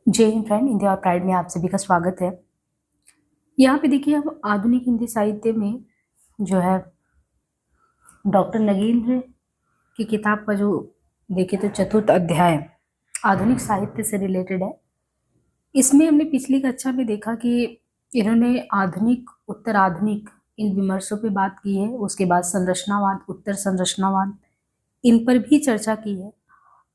जय हिंद फ्रेंड, हिंदी और प्राइड में आप सभी का स्वागत है। यहाँ पे देखिए, अब आधुनिक हिंदी साहित्य में जो है डॉक्टर नगेंद्र की किताब का जो देखे तो चतुर्थ अध्याय आधुनिक साहित्य से रिलेटेड है। इसमें हमने पिछली कक्षा में देखा कि इन्होंने आधुनिक उत्तर आधुनिक इन विमर्शों पे बात की है। उसके बाद संरचनावाद, उत्तर संरचनावाद, इन पर भी चर्चा की है।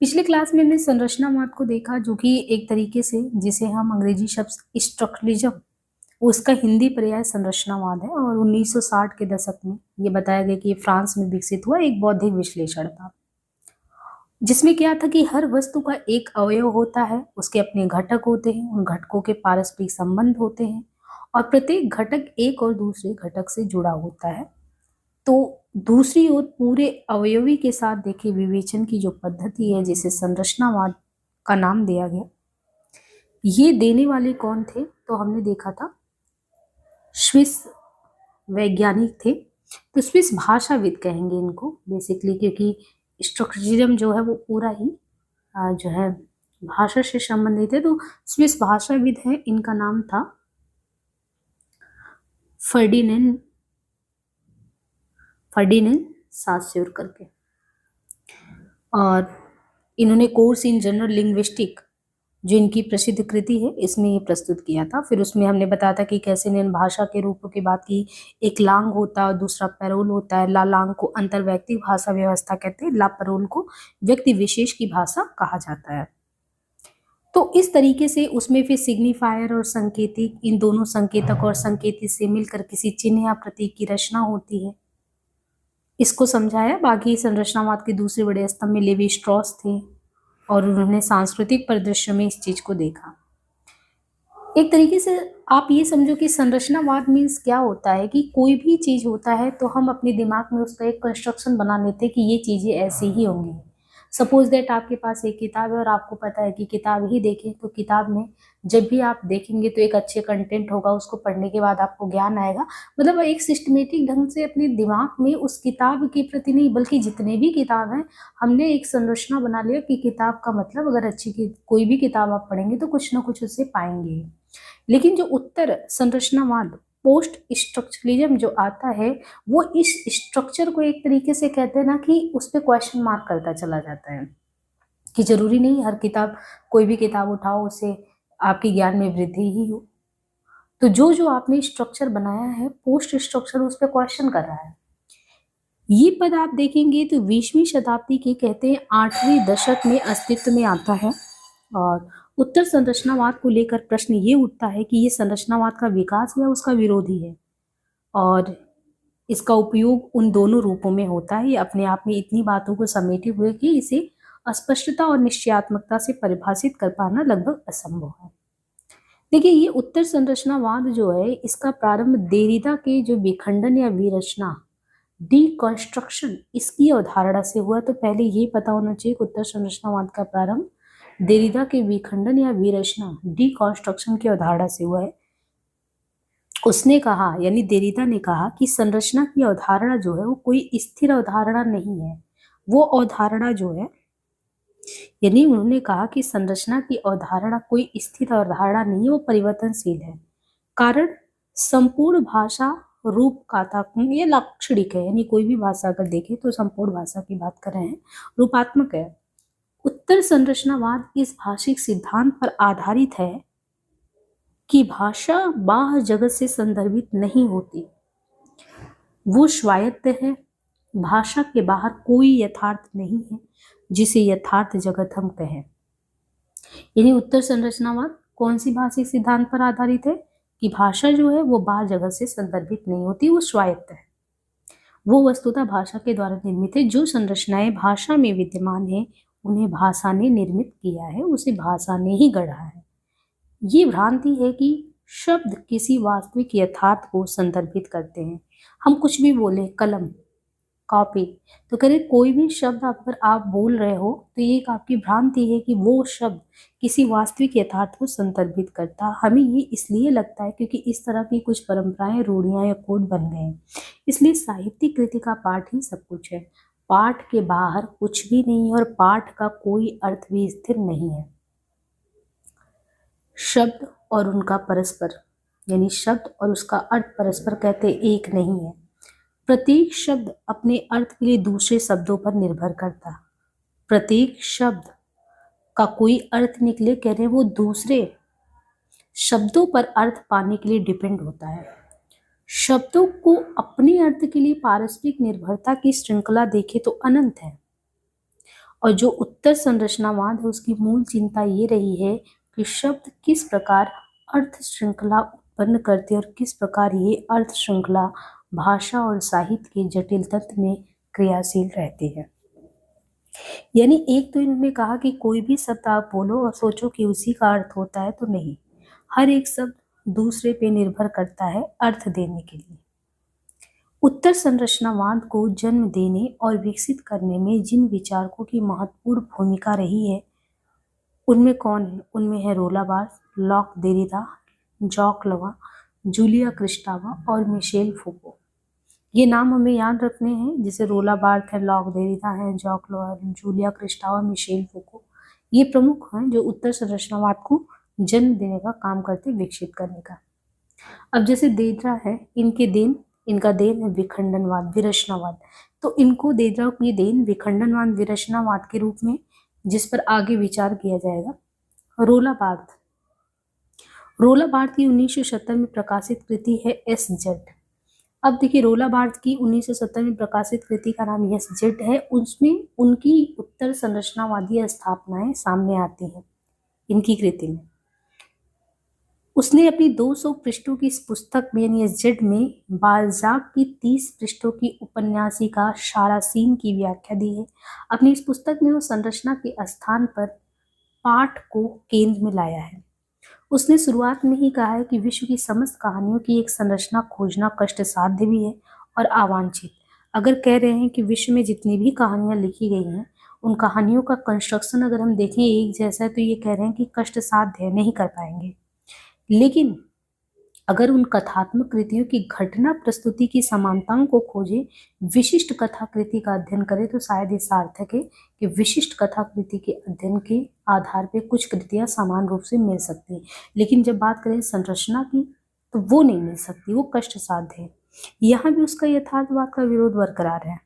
पिछले क्लास में हमने संरचनावाद को देखा, जो कि एक तरीके से जिसे हम अंग्रेजी शब्द स्ट्रक्चरलिज्म, उसका हिंदी पर्याय संरचनावाद है। और 1960 के दशक में ये बताया गया कि ये फ्रांस में विकसित हुआ एक बौद्धिक विश्लेषण था, जिसमें क्या था कि हर वस्तु का एक अवयव होता है, उसके अपने घटक होते हैं, उन घटकों के पारस्परिक संबंध होते हैं और प्रत्येक घटक एक और दूसरे घटक से जुड़ा होता है। तो दूसरी ओर पूरे अवयवी के साथ देखिए विवेचन की जो पद्धति है, जिसे संरचनावाद का नाम दिया गया, ये देने वाले कौन थे? तो हमने देखा था स्विस वैज्ञानिक थे। तो स्विस भाषाविद कहेंगे इनको बेसिकली, क्योंकि स्ट्रक्चरिज्म जो है वो पूरा ही जो है भाषा से संबंधित है। तो स्विस भाषाविद है, इनका नाम था फर्डिनेंड सास्योर करके। और इन्होंने कोर्स इन जनरल लिंग्विस्टिक, जो इनकी प्रसिद्ध कृति है, इसमें ये प्रस्तुत किया था। फिर उसमें हमने बताया था कि कैसे इन्हें भाषा के रूपों की बात की। एक लांग होता है और दूसरा पैरोल होता है। ला लांग को अंतर्वैयक्तिक भाषा व्यवस्था कहते हैं, ला पैरोल को व्यक्ति विशेष की भाषा कहा जाता है। तो इस तरीके से उसमें फिर सिग्निफायर और संकेतिक, इन दोनों संकेतक और संकेती से मिलकर किसी चिन्ह या प्रतीक की रचना होती है, इसको समझाया। बाकी संरचनावाद के दूसरे बड़े स्तंभ में लेवी स्ट्रॉस थे और उन्होंने सांस्कृतिक परिदृश्य में इस चीज को देखा। एक तरीके से आप ये समझो कि संरचनावाद मीन्स क्या होता है कि कोई भी चीज होता है तो हम अपने दिमाग में उसका एक कंस्ट्रक्शन बना लेते हैं कि ये चीजें ऐसी ही होंगी। सपोज दैट आपके पास एक किताब है और आपको पता है कि किताब ही देखें, तो किताब में जब भी आप देखेंगे तो एक अच्छे कंटेंट होगा, उसको पढ़ने के बाद आपको ज्ञान आएगा। मतलब एक सिस्टमेटिक ढंग से अपने दिमाग में उस किताब के प्रति नहीं, बल्कि जितने भी किताब हैं, हमने एक संरचना बना लिया कि किताब का मतलब अगर कोई भी किताब आप पढ़ेंगे तो कुछ ना कुछ उससे पाएंगे। लेकिन जो उत्तर संरचनावाद, पोस्ट स्ट्रक्चरलिज्म जो आता है, वो इस स्ट्रक्चर को एक तरीके से कहते हैं ना कि उस पर क्वेश्चन मार्क करता चला जाता है कि जरूरी नहीं हर किताब, कोई भी किताब उठाओ उससे आपके ज्ञान में वृद्धि ही हो। तो जो जो आपने स्ट्रक्चर बनाया है, पोस्ट स्ट्रक्चर उस पर क्वेश्चन कर रहा है। ये पद आप देखेंगे तो 20वीं शताब्दी के कहते हैं 8वीं दशक में अस्तित्व में आता है। और उत्तर संरचनावाद को लेकर प्रश्न ये उठता है कि ये संरचनावाद का विकास या उसका विरोधी है, और इसका उपयोग उन दोनों रूपों में होता है। ये अपने आप में इतनी बातों को समेटे हुए कि इसे अस्पष्टता और निश्चयात्मकता से परिभाषित कर पाना लगभग असंभव है। देखिए, ये उत्तर संरचनावाद जो है, इसका प्रारंभ देरिदा के जो विखंडन या विरचना, डिकंस्ट्रक्शन, इसकी अवधारणा से हुआ। तो पहले ये पता होना चाहिए कि उत्तर संरचनावाद का प्रारंभ देरिदा के विखंडन या विरचना, डिकंस्ट्रक्शन की अवधारणा से हुआ है। उसने कहा, यानी देरिदा ने कहा कि संरचना की अवधारणा जो है वो कोई स्थिर अवधारणा नहीं है। वो अवधारणा जो है, यानी उन्होंने कहा कि संरचना की अवधारणा कोई स्थिर अवधारणा नहीं है, वो परिवर्तनशील है। कारण संपूर्ण भाषा रूपकात्मक या लाक्षणिक है, यानी कोई भी भाषा अगर देखें तो संपूर्ण भाषा की बात कर रहे हैं, रूपात्मक है। उत्तर संरचनावाद इस भाषिक सिद्धांत पर आधारित है कि भाषा बाह्य जगत से संदर्भित नहीं होती, वो स्वायत्त है। भाषा के बाहर कोई यथार्थ नहीं है जिसे यथार्थ जगत हम कहें। यानी उत्तर संरचनावाद कौन सी भाषिक सिद्धांत पर आधारित है कि भाषा जो है वो बाह्य जगत से संदर्भित नहीं होती, वो स्वायत्त है। वो वस्तुतः भाषा के द्वारा निर्मित है। जो संरचनाएं भाषा में विद्यमान है उन्हें भाषा ने निर्मित किया है, उसे भाषा ने ही गढ़ा है। ये भ्रांति है कि शब्द किसी वास्तविक यथार्थ को संदर्भित करते हैं। हम कुछ भी बोले, कलम, कॉपी, तो कह रहे कोई भी शब्द अगर आप बोल रहे हो तो ये एक आपकी भ्रांति है कि वो शब्द किसी वास्तविक यथार्थ को संदर्भित करता। हमें ये इसलिए लगता है क्योंकि इस तरह की कुछ परंपराएं, रूढ़ियां या कोड बन गए हैं। इसलिए साहित्यिक कृति का पाठ ही सब कुछ है। पाठ के बाहर कुछ भी नहीं है और पाठ का कोई अर्थ भी स्थिर नहीं है। शब्द और उनका परस्पर, यानी शब्द और उसका अर्थ परस्पर कहते एक नहीं है। प्रत्येक शब्द अपने अर्थ के लिए दूसरे शब्दों पर निर्भर करता है। प्रत्येक शब्द का कोई अर्थ निकले, कह रहे हैं, वो दूसरे शब्दों पर अर्थ पाने के लिए डिपेंड होता है। शब्दों को अपने अर्थ के लिए पारस्परिक निर्भरता की श्रृंखला देखे तो अनंत है। और जो उत्तर संरचनावाद है उसकी मूल चिंता ये रही है कि शब्द किस प्रकार अर्थ श्रृंखला उत्पन्न करते और किस प्रकार ये अर्थ श्रृंखला भाषा और साहित्य के जटिल तत्व में क्रियाशील रहती है। यानी एक तो इन्होंने कहा कि कोई भी शब्द आप बोलो और सोचो कि उसी का अर्थ होता है, तो नहीं, हर एक शब्द दूसरे पे निर्भर करता है अर्थ देने के लिए। उत्तर संरचनावाद को जन्म देने और विकसित करने में जिन विचारकों की महत्वपूर्ण भूमिका रही है उनमें कौन है? उनमें है रोला बार्थ, लॉक देरिदा, जॉक लवा, जूलिया क्रिस्टावा और मिशेल फूको। ये नाम हमें याद रखने हैं, जैसे रोला बार्थ है, लॉक देरिदा है, जॉक लवा, जूलिया क्रिस्टावा, मिशेल फूको। ये प्रमुख हैं जो उत्तर संरचनावाद को जन्म देने का काम करते, विकसित करने का। अब जैसे देदरा है, इनका देन है विखंडनवाद, विरचनावाद। तो इनको देदरा की देन विखंडनवाद, विरचनावाद के रूप में जिस पर आगे विचार किया जाएगा। रोला बार्थ की 1970 में प्रकाशित कृति है एस जेड। अब देखिए, रोला बार्थ की 1970 में प्रकाशित कृति का नाम एस जेड है। उसमें उनकी उत्तर संरचनावादी स्थापनाएं सामने आती हैं इनकी कृति में। उसने अपनी 200 पृष्ठों की इस पुस्तक में, यानी जेड में, बाल्जाक की 30 पृष्ठों की उपन्यासिका शारासीन की व्याख्या दी है। अपनी इस पुस्तक में वो संरचना के स्थान पर पाठ को केंद्र में लाया है। उसने शुरुआत में ही कहा है कि विश्व की समस्त कहानियों की एक संरचना खोजना कष्टसाध्य भी है और अवांछित। अगर कह रहे हैं कि विश्व में जितनी भी कहानियां लिखी गई हैं उन कहानियों का कंस्ट्रक्शन अगर हम देखें एक जैसा है, तो ये कह रहे हैं कि कष्टसाध्य है, नहीं कर पाएंगे। लेकिन अगर उन कथात्मक कृतियों की घटना प्रस्तुति की समानताओं को खोजे, विशिष्ट कथाकृति का अध्ययन करें, तो शायद ये सार्थक है कि विशिष्ट कथाकृति के अध्ययन के आधार पर कुछ कृतियां समान रूप से मिल सकती हैं। लेकिन जब बात करें संरचना की, तो वो नहीं मिल सकती, वो कष्ट साध्य है। यहाँ भी उसका यथार्थवाद का विरोध बरकरार है।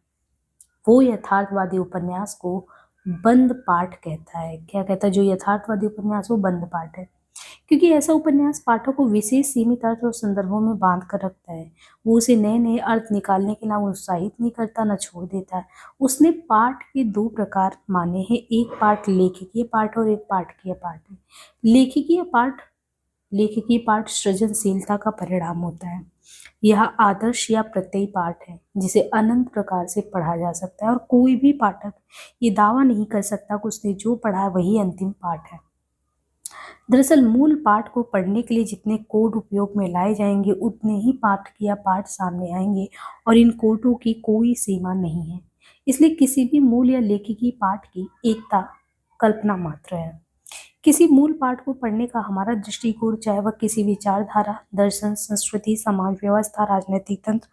वो यथार्थवादी उपन्यास को बंद पाठ कहता है। क्या कहता है? जो यथार्थवादी उपन्यास वो बंद पाठ है, क्योंकि ऐसा उपन्यास पाठक को विशेष सीमित अर्थ और संदर्भों में बांध कर रखता है। वो उसे नए नए अर्थ निकालने के ना उत्साहित नहीं करता, ना छोड़ देता है। उसने पाठ के 2 प्रकार माने हैं, एक पाठ लेखकीय पाठ और एक पाठकीय पाठ है। लेखकीय पाठ सृजनशीलता का परिणाम होता है। यह आदर्श या प्रत्यय पाठ है जिसे अनंत प्रकार से पढ़ा जा सकता है और कोई भी पाठक ये दावा नहीं कर सकता कि उसने जो पढ़ा वही अंतिम पाठ है। दरअसल मूल पाठ को पढ़ने के लिए जितने कोड उपयोग में लाए जाएंगे उतने ही पाठकीय पाठ सामने आएंगे और इन कोडों की कोई सीमा नहीं है। इसलिए किसी भी मूल या लेखकीय पाठ की एकता कल्पना मात्र है। किसी मूल पाठ को पढ़ने का हमारा दृष्टिकोण, चाहे वह किसी विचारधारा, दर्शन, संस्कृति, समाज व्यवस्था, राजनीतिक तंत्र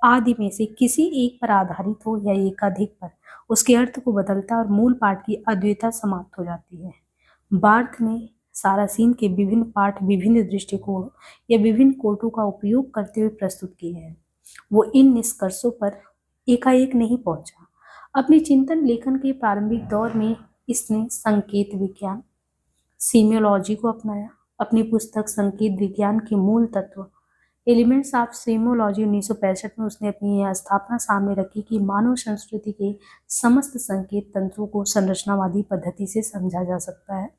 आदि में से किसी एक पर आधारित हो या एकाधिक पर, उसके अर्थ को बदलता और मूल पाठ की अद्वितीयता समाप्त हो जाती है। बार्थ ने सारासीन के विभिन्न पाठ विभिन्न दृष्टिकोण या विभिन्न कोटों का उपयोग करते हुए प्रस्तुत किए हैं। वो इन निष्कर्षों पर एकाएक नहीं पहुंचा। अपने चिंतन लेखन के प्रारंभिक दौर में इसने संकेत विज्ञान, सीमियोलॉजी को अपनाया। अपनी पुस्तक संकेत विज्ञान के मूल तत्व, एलिमेंट्स ऑफ सीमियोलॉजी 1965 में उसने अपनी यह स्थापना सामने रखी कि मानव संस्कृति के समस्त संकेत तंत्रों को संरचनावादी पद्धति से समझा जा सकता है।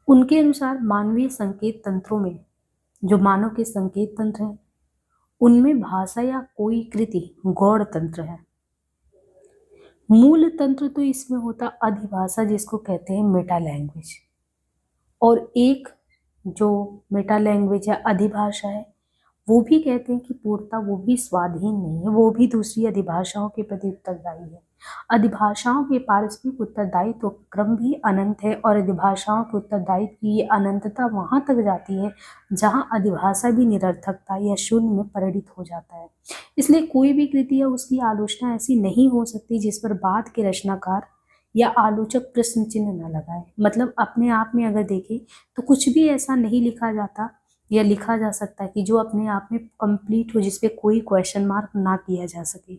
उनके अनुसार मानवीय संकेत तंत्रों में, जो मानव के संकेत तंत्र हैं, उनमें भाषा या कोई कृति गौड़ तंत्र है। मूल तंत्र तो इसमें होता अधिभाषा, जिसको कहते हैं मेटा लैंग्वेज, और एक जो मेटा लैंग्वेज या अधिभाषा है वो भी कहते हैं कि पूर्णतः वो भी स्वाधीन नहीं है, वो भी दूसरी अधिभाषाओं के प्रति उत्तरदायी है। अधिभाषाओं के पारस्परिक उत्तरदायित्व क्रम भी अनंत है और अधिभाषाओं के उत्तरदायित्व की ये अनंतता वहां तक जाती है जहां अधिभाषा भी निरर्थकता या शून्य में परिणित हो जाता है। इसलिए कोई भी कृति या उसकी आलोचना ऐसी नहीं हो सकती जिस पर बाद के रचनाकार या आलोचक प्रश्न चिन्ह न लगाए। मतलब अपने आप में अगर देखें तो कुछ भी ऐसा नहीं लिखा जाता या लिखा जा सकता कि जो अपने आप में कंप्लीट हो, जिसपे कोई क्वेश्चन मार्क ना किया जा सके।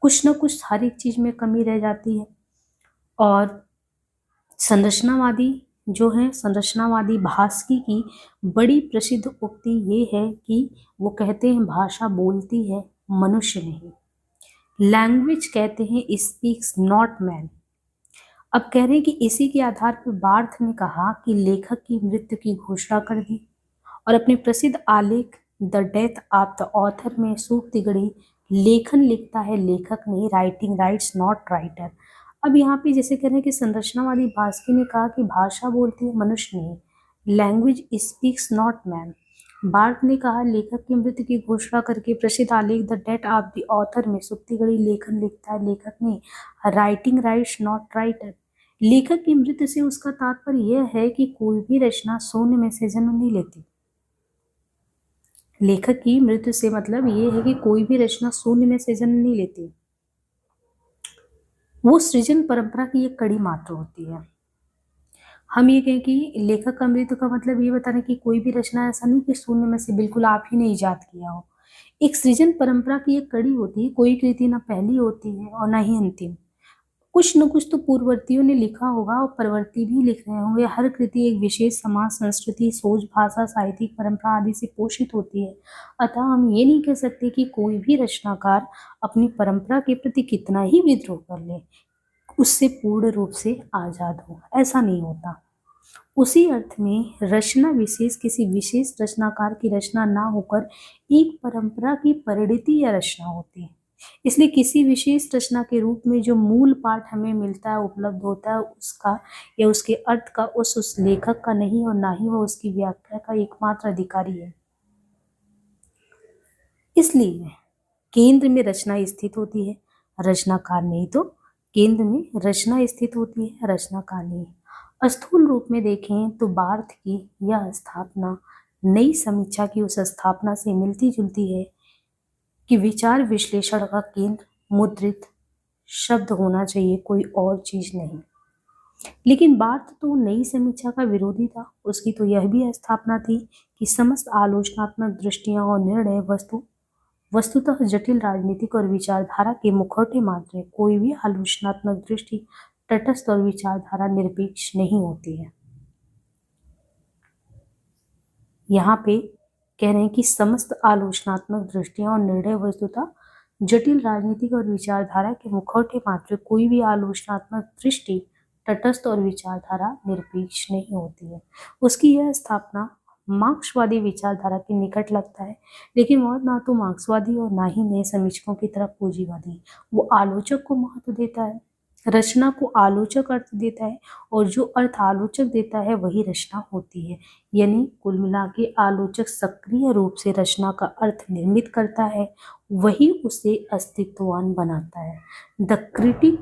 कुछ ना कुछ हर एक चीज में कमी रह जाती है। और संरचनावादी जो है, संरचनावादी भास्की की बड़ी प्रसिद्ध उक्ति ये है कि वो कहते हैं भाषा बोलती है, मनुष्य नहीं। लैंग्वेज कहते हैं स्पीक्स नॉट मैन। अब कह रहे हैं कि इसी के आधार पर बार्थ ने कहा कि लेखक की मृत्यु की घोषणा कर दी और अपने प्रसिद्ध आलेख the death of the author में सूक्ति गढ़ी, लेखन लिखता है लेखक नहीं, राइटिंग राइट्स नॉट राइटर। अब यहाँ पे जैसे कह रहे हैं कि संरचनावादी भास्की ने कहा कि भाषा बोलती है, मनुष्य नहीं, language speaks not man. Barthes ने कहा लेखक की मृत्यु की घोषणा करके प्रसिद्ध आलेख the death of the author में सूक्ति गढ़ी, लेखन लिखता है लेखक नहीं, राइटिंग राइट्स नॉट राइटर। लेखक की मृत्यु से उसका तात्पर्य यह है कि कोई भी रचना शून्य में से जन्म नहीं लेती। लेखक की मृत्यु से मतलब ये है कि कोई भी रचना शून्य में से जन्म नहीं लेती, वो सृजन परंपरा की एक कड़ी मात्र होती है। हम ये कहें कि लेखक का मृत्यु का मतलब ये बता रहे कि कोई भी रचना ऐसा नहीं कि शून्य में से बिल्कुल आप ही ने ईजाद किया हो। एक सृजन परंपरा की एक कड़ी होती है। कोई कृति ना पहली होती है और ना ही अंतिम। कुछ न कुछ तो पूर्ववर्तियों ने लिखा होगा और परवर्ती भी लिख रहे होंगे। हर कृति एक विशेष समाज, संस्कृति, सोच, भाषा, साहित्यिक परंपरा आदि से पोषित होती है। अतः हम ये नहीं कह सकते कि कोई भी रचनाकार अपनी परंपरा के प्रति कितना ही विद्रोह कर ले, उससे पूर्ण रूप से आजाद हो, ऐसा नहीं होता। उसी अर्थ में रचना विशेष किसी विशेष रचनाकार की रचना ना होकर एक परंपरा की परिणति या रचना होती है। इसलिए किसी विशेष रचना के रूप में जो मूल पाठ हमें मिलता है, उपलब्ध होता है, उसका या उसके अर्थ का उस लेखक का नहीं और ना ही वो उसकी व्याख्या का एकमात्र अधिकारी है। इसलिए केंद्र में रचना स्थित होती है, रचनाकार नहीं। तो केंद्र में रचना स्थित होती है, रचनाकार नहीं। स्थूल रूप में देखें तो बार्थ की यह स्थापना नई समीक्षा की उस स्थापना से मिलती जुलती है कि विचार विश्लेषण का केंद्र मुद्रित शब्द होना चाहिए, कोई और चीज नहीं। लेकिन बार्थ तो नई समीक्षा का विरोधी था। उसकी तो यह भी स्थापना थी कि समस्त आलोचनात्मक दृष्टियां और निर्णय वस्तुतः जटिल राजनीतिक और विचारधारा के मुखौटे मात्र है। कोई भी आलोचनात्मक दृष्टि तटस्थ और विचारधारा निरपेक्ष नहीं होती है। यहाँ पे कह रहे हैं कि समस्त आलोचनात्मक दृष्टियां और निर्णय वस्तुतः जटिल राजनीतिक और विचारधारा के मुखौटे मात्र। कोई भी आलोचनात्मक दृष्टि तटस्थ और विचारधारा निरपेक्ष नहीं होती है। उसकी यह स्थापना मार्क्सवादी विचारधारा के निकट लगता है, लेकिन वह ना तो मार्क्सवादी और ना ही नए समीक्षकों की तरफ पूंजीवादी। वो आलोचक को महत्व देता है, रचना को आलोचक अर्थ देता है, और जो अर्थ आलोचक देता है वही रचना होती है। यानी कुल मिला के आलोचक सक्रिय रूप से रचना का अर्थ निर्मित करता है, वही उसे अस्तित्ववान बनाता है। The critic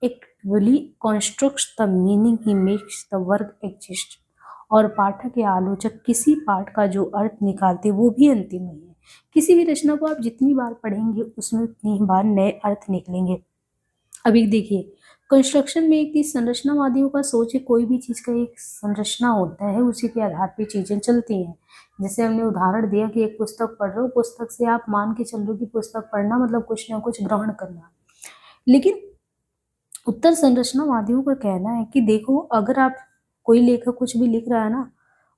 actively constructs the meaning, he makes the work exist. और पाठक या आलोचक किसी पाठ का जो अर्थ निकालते वो भी अंतिम नहीं है। किसी भी रचना को आप जितनी बार पढ़ेंगे उसमें उतनी बार नए अर्थ निकलेंगे। अभी देखिए, कंस्ट्रक्शन में एक चीज संरचनावादियों का सोच है, कोई भी चीज का एक संरचना होता है, उसी के आधार पे चीजें चलती हैं। जैसे हमने उदाहरण दिया कि एक पुस्तक पढ़ रहे हो, पुस्तक से आप मान के चल रहे हो कि पुस्तक पढ़ना मतलब कुछ ना कुछ ग्रहण करना। लेकिन उत्तर संरचनावादियों का कहना है कि देखो, अगर आप कोई लेखक कुछ भी लिख रहा है ना,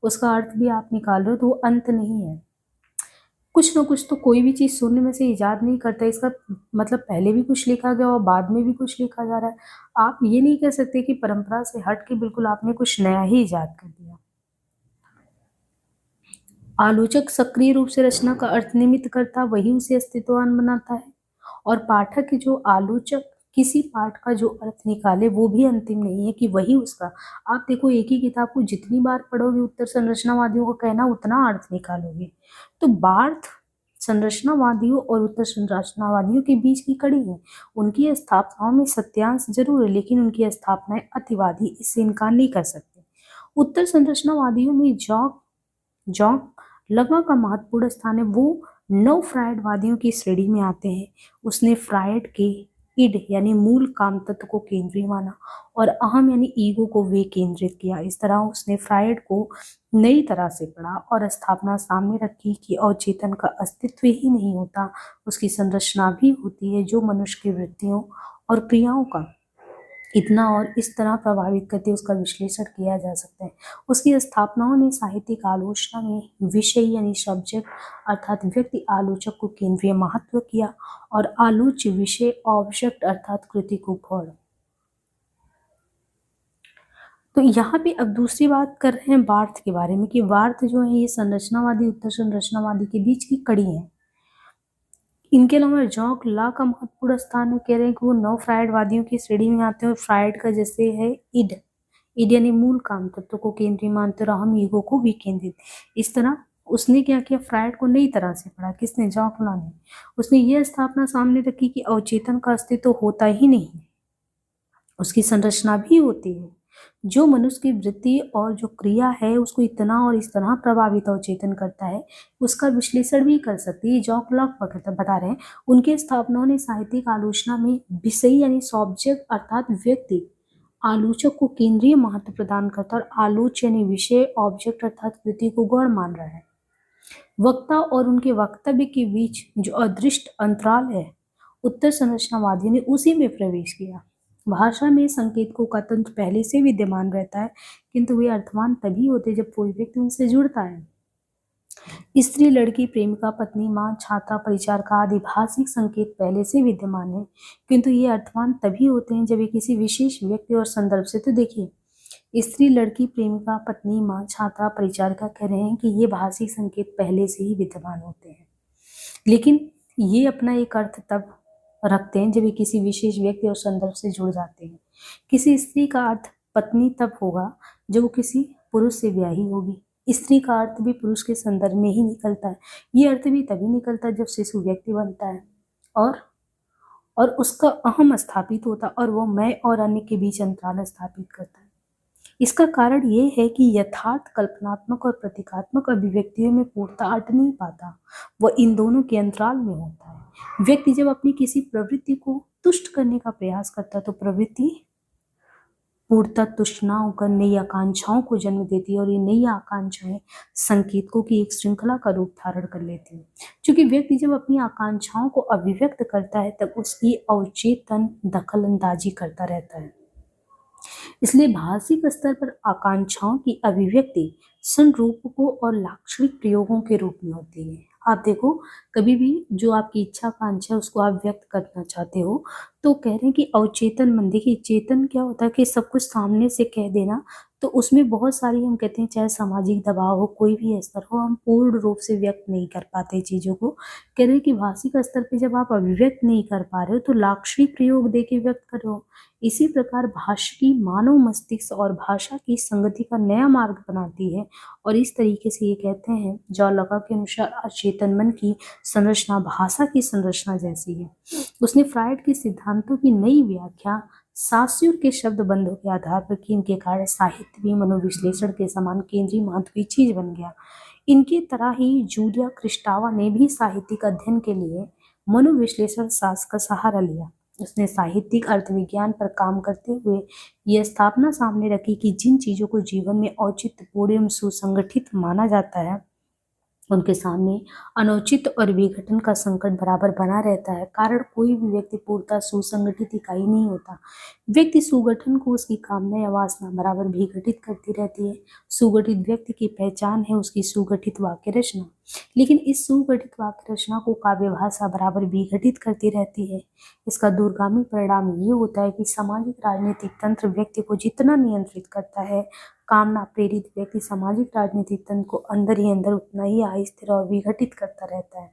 उसका अर्थ भी आप निकाल रहे हो, तो वो अंत नहीं है। कुछ ना कुछ तो कोई भी चीज शून्य में से इजाद नहीं करता। इसका मतलब पहले भी कुछ लिखा गया और बाद में भी कुछ लिखा जा रहा है। आप ये नहीं कह सकते कि परंपरा से हट के बिल्कुल आपने कुछ नया ही इजाद कर दिया। आलोचक सक्रिय रूप से रचना का अर्थ निमित्त करता, वही उसे अस्तित्ववान बनाता है। और पाठक जो आलोचक किसी पाठ का जो अर्थ निकाले वो भी अंतिम नहीं है कि वही उसका। आप देखो, एक ही किताब को जितनी बार पढ़ोगे उत्तर संरचनावादियों का कहना उतना अर्थ निकालोगे। तो बार्थ संरचनावादियों और उत्तर संरचनावादियों के बीच की कड़ी है। उनकी स्थापनाओं में सत्यांश जरूर है, लेकिन उनकी स्थापनाएं अतिवादी, इससे इनकार नहीं कर सकते। उत्तर संरचनावादियों में जॉन लगा का महत्वपूर्ण स्थान है। वो नव फ्रायडवादियों की श्रेणी में आते हैं। उसने फ्रायड के इड यानी मूल काम तत्व को केंद्रीय माना और अहम यानी ईगो को वे केंद्रित किया। इस तरह उसने फ्रायड को नई तरह से पढ़ा और स्थापना सामने रखी कि अवचेतन का अस्तित्व ही नहीं होता, उसकी संरचना भी होती है जो मनुष्य की वृत्तियों और क्रियाओं का इतना और इस तरह प्रभावित करते उसका विश्लेषण किया जा सकता है। उसकी स्थापनाओं ने साहित्यिक आलोचना में विषय यानी सब्जेक्ट अर्थात व्यक्ति आलोचक को केंद्रीय महत्व किया और आलोच्य विषय ऑब्जेक्ट अर्थात कृति को गौड़। तो यहाँ पे अब दूसरी बात कर रहे हैं वार्थ के बारे में कि वार्थ जो है ये संरचनावादी उत्तर संरचनावादी के बीच की कड़ी है। इनके अलावा जॉक ला का महत्वपूर्ण स्थान है। कह रहे हैं कि वो नव फ्रायडवादियों की श्रेणी में आते हैं और फ्रायड का जैसे है इड यानी मूल काम तत्व को केंद्रीय मानते और अहम ईगो को भी केंद्रित। इस तरह उसने क्या किया, फ्रायड को नई तरह से पढ़ा। किसने? जॉक ला ने। उसने यह स्थापना सामने रखी कि अवचेतन का अस्तित्व होता ही नहीं, उसकी संरचना भी होती है जो मनुष्य की वृत्ति और जो क्रिया है उसको इतना और इस तरह प्रभावित अवचेतन करता है, उसका विश्लेषण भी कर सकती है। जॉक लॉक बता रहे हैं उनके स्थापनाओं ने साहित्यिक आलोचना में विषय यानी सब्जेक्ट अर्थात व्यक्ति आलोचक को केंद्रीय महत्व प्रदान करता है और आलोच यानी विषय ऑब्जेक्ट अर्थात कृति को गौड़ मान रहा है। वक्ता और उनके वक्तव्य के बीच जो अदृष्ट अंतराल है उत्तर संरचनावादियों ने उसी में प्रवेश किया। भाषा में संकेतकों का तंत्र पहले से विद्यमान रहता है किंतु वे अर्थवान तभी होते जब कोई व्यक्ति उनसे जुड़ता है। स्त्री, लड़की, प्रेमिका, पत्नी, माँ, छात्रा, परिचारिका आदि भाषिक संकेत पहले से विद्यमान है किंतु ये अर्थवान तभी होते हैं जब ये किसी विशेष व्यक्ति और संदर्भ से। तो देखिए स्त्री, लड़की, प्रेमिका, पत्नी, माँ, छात्रा, परिचारिका कह रहे हैं कि ये भाषिक संकेत पहले से ही विद्यमान होते हैं लेकिन ये अपना एक अर्थ तब रखते हैं जब ये किसी विशेष व्यक्ति और संदर्भ से जुड़ जाते हैं। किसी स्त्री का अर्थ पत्नी तब होगा जब वो किसी पुरुष से ब्याही होगी। स्त्री का अर्थ भी पुरुष के संदर्भ में ही निकलता है। ये अर्थ भी तभी निकलता है जब शिशु व्यक्ति बनता है और उसका अहम स्थापित होता है और वो मैं और अन्य के बीच अंतराल स्थापित करता है। इसका कारण ये है कि यथार्थ कल्पनात्मक और प्रतीकात्मक अभिव्यक्तियों में पूर्णता अट नहीं पाता, वह इन दोनों के अंतराल में होता है। व्यक्ति जब अपनी किसी प्रवृत्ति को तुष्ट करने का प्रयास करता है तो प्रवृत्ति पूर्णता तुष्ट ना होकर नई आकांक्षाओं को जन्म देती है और ये नई आकांक्षाएं संकेतकों की एक श्रृंखला का रूप धारण कर लेती है। क्योंकि व्यक्ति जब अपनी आकांक्षाओं को अभिव्यक्त करता है तब उसकी अवचेतन दखल अंदाजी करता रहता है। इसलिए भाषिक स्तर पर आकांक्षाओं की अभिव्यक्ति संरूपकों और लाक्षणिक प्रयोगों के रूप में होती है। आप देखो कभी भी जो आपकी इच्छा आकांक्षा है उसको आप व्यक्त करना चाहते हो तो कह रहे हैं कि अवचेतन मन। देखिए चेतन क्या होता है कि सब कुछ सामने से कह देना, तो उसमें बहुत सारी हम कहते हैं चाहे सामाजिक दबाव हो कोई भी स्तर हो हम पूर्ण रूप से व्यक्त नहीं कर पाते चीज़ों को। कह रहे हैं कि भाषिक स्तर पे जब आप अभिव्यक्त नहीं कर पा रहे हो तो लाक्षणिक प्रयोग दे के व्यक्त करो। इसी प्रकार भाषा की मानव मस्तिष्क और भाषा की संगति का नया मार्ग बनाती है और इस तरीके से ये कहते हैं जॉन लॉक के अनुसार अचेतन मन की संरचना भाषा की संरचना जैसी है। उसने फ्रायड के सिद्धांतों की नई व्याख्या सास्यूर के शब्द बंधों के आधार पर की। इनके कारण साहित्य भी मनोविश्लेषण के समान केंद्रीय महत्व की चीज बन गया। इनकी तरह ही जूलिया क्रिस्टावा ने भी साहित्यिक अध्ययन के लिए मनोविश्लेषण शास्त्र का सहारा लिया। उसने साहित्यिक अर्थविज्ञान पर काम करते हुए यह स्थापना सामने रखी कि जिन चीजों को जीवन में औचित्यपूर्ण एवं सुसंगठित माना जाता है उनके सामने अनौचित और विघटन का संकट बराबर बना रहता है। कारण कोई भी व्यक्ति पूर्णतः सुसंगठित इकाई नहीं होता। व्यक्ति सुगठन को उसकी कामना या वासना बराबर विघटित करती रहती है। सुगठित व्यक्ति की पहचान है उसकी सुगठित वाक्य रचना, लेकिन इस सुगठित वाक्य रचना को काव्य भाषा बराबर विघटित करती रहती है। इसका दूरगामी परिणाम ये होता है कि सामाजिक राजनीतिक तंत्र व्यक्ति को जितना नियंत्रित करता है, कामना प्रेरित व्यक्ति सामाजिक राजनीतिक तंत्र को अंदर ही अंदर उतना ही अस्थिर और विघटित करता रहता है।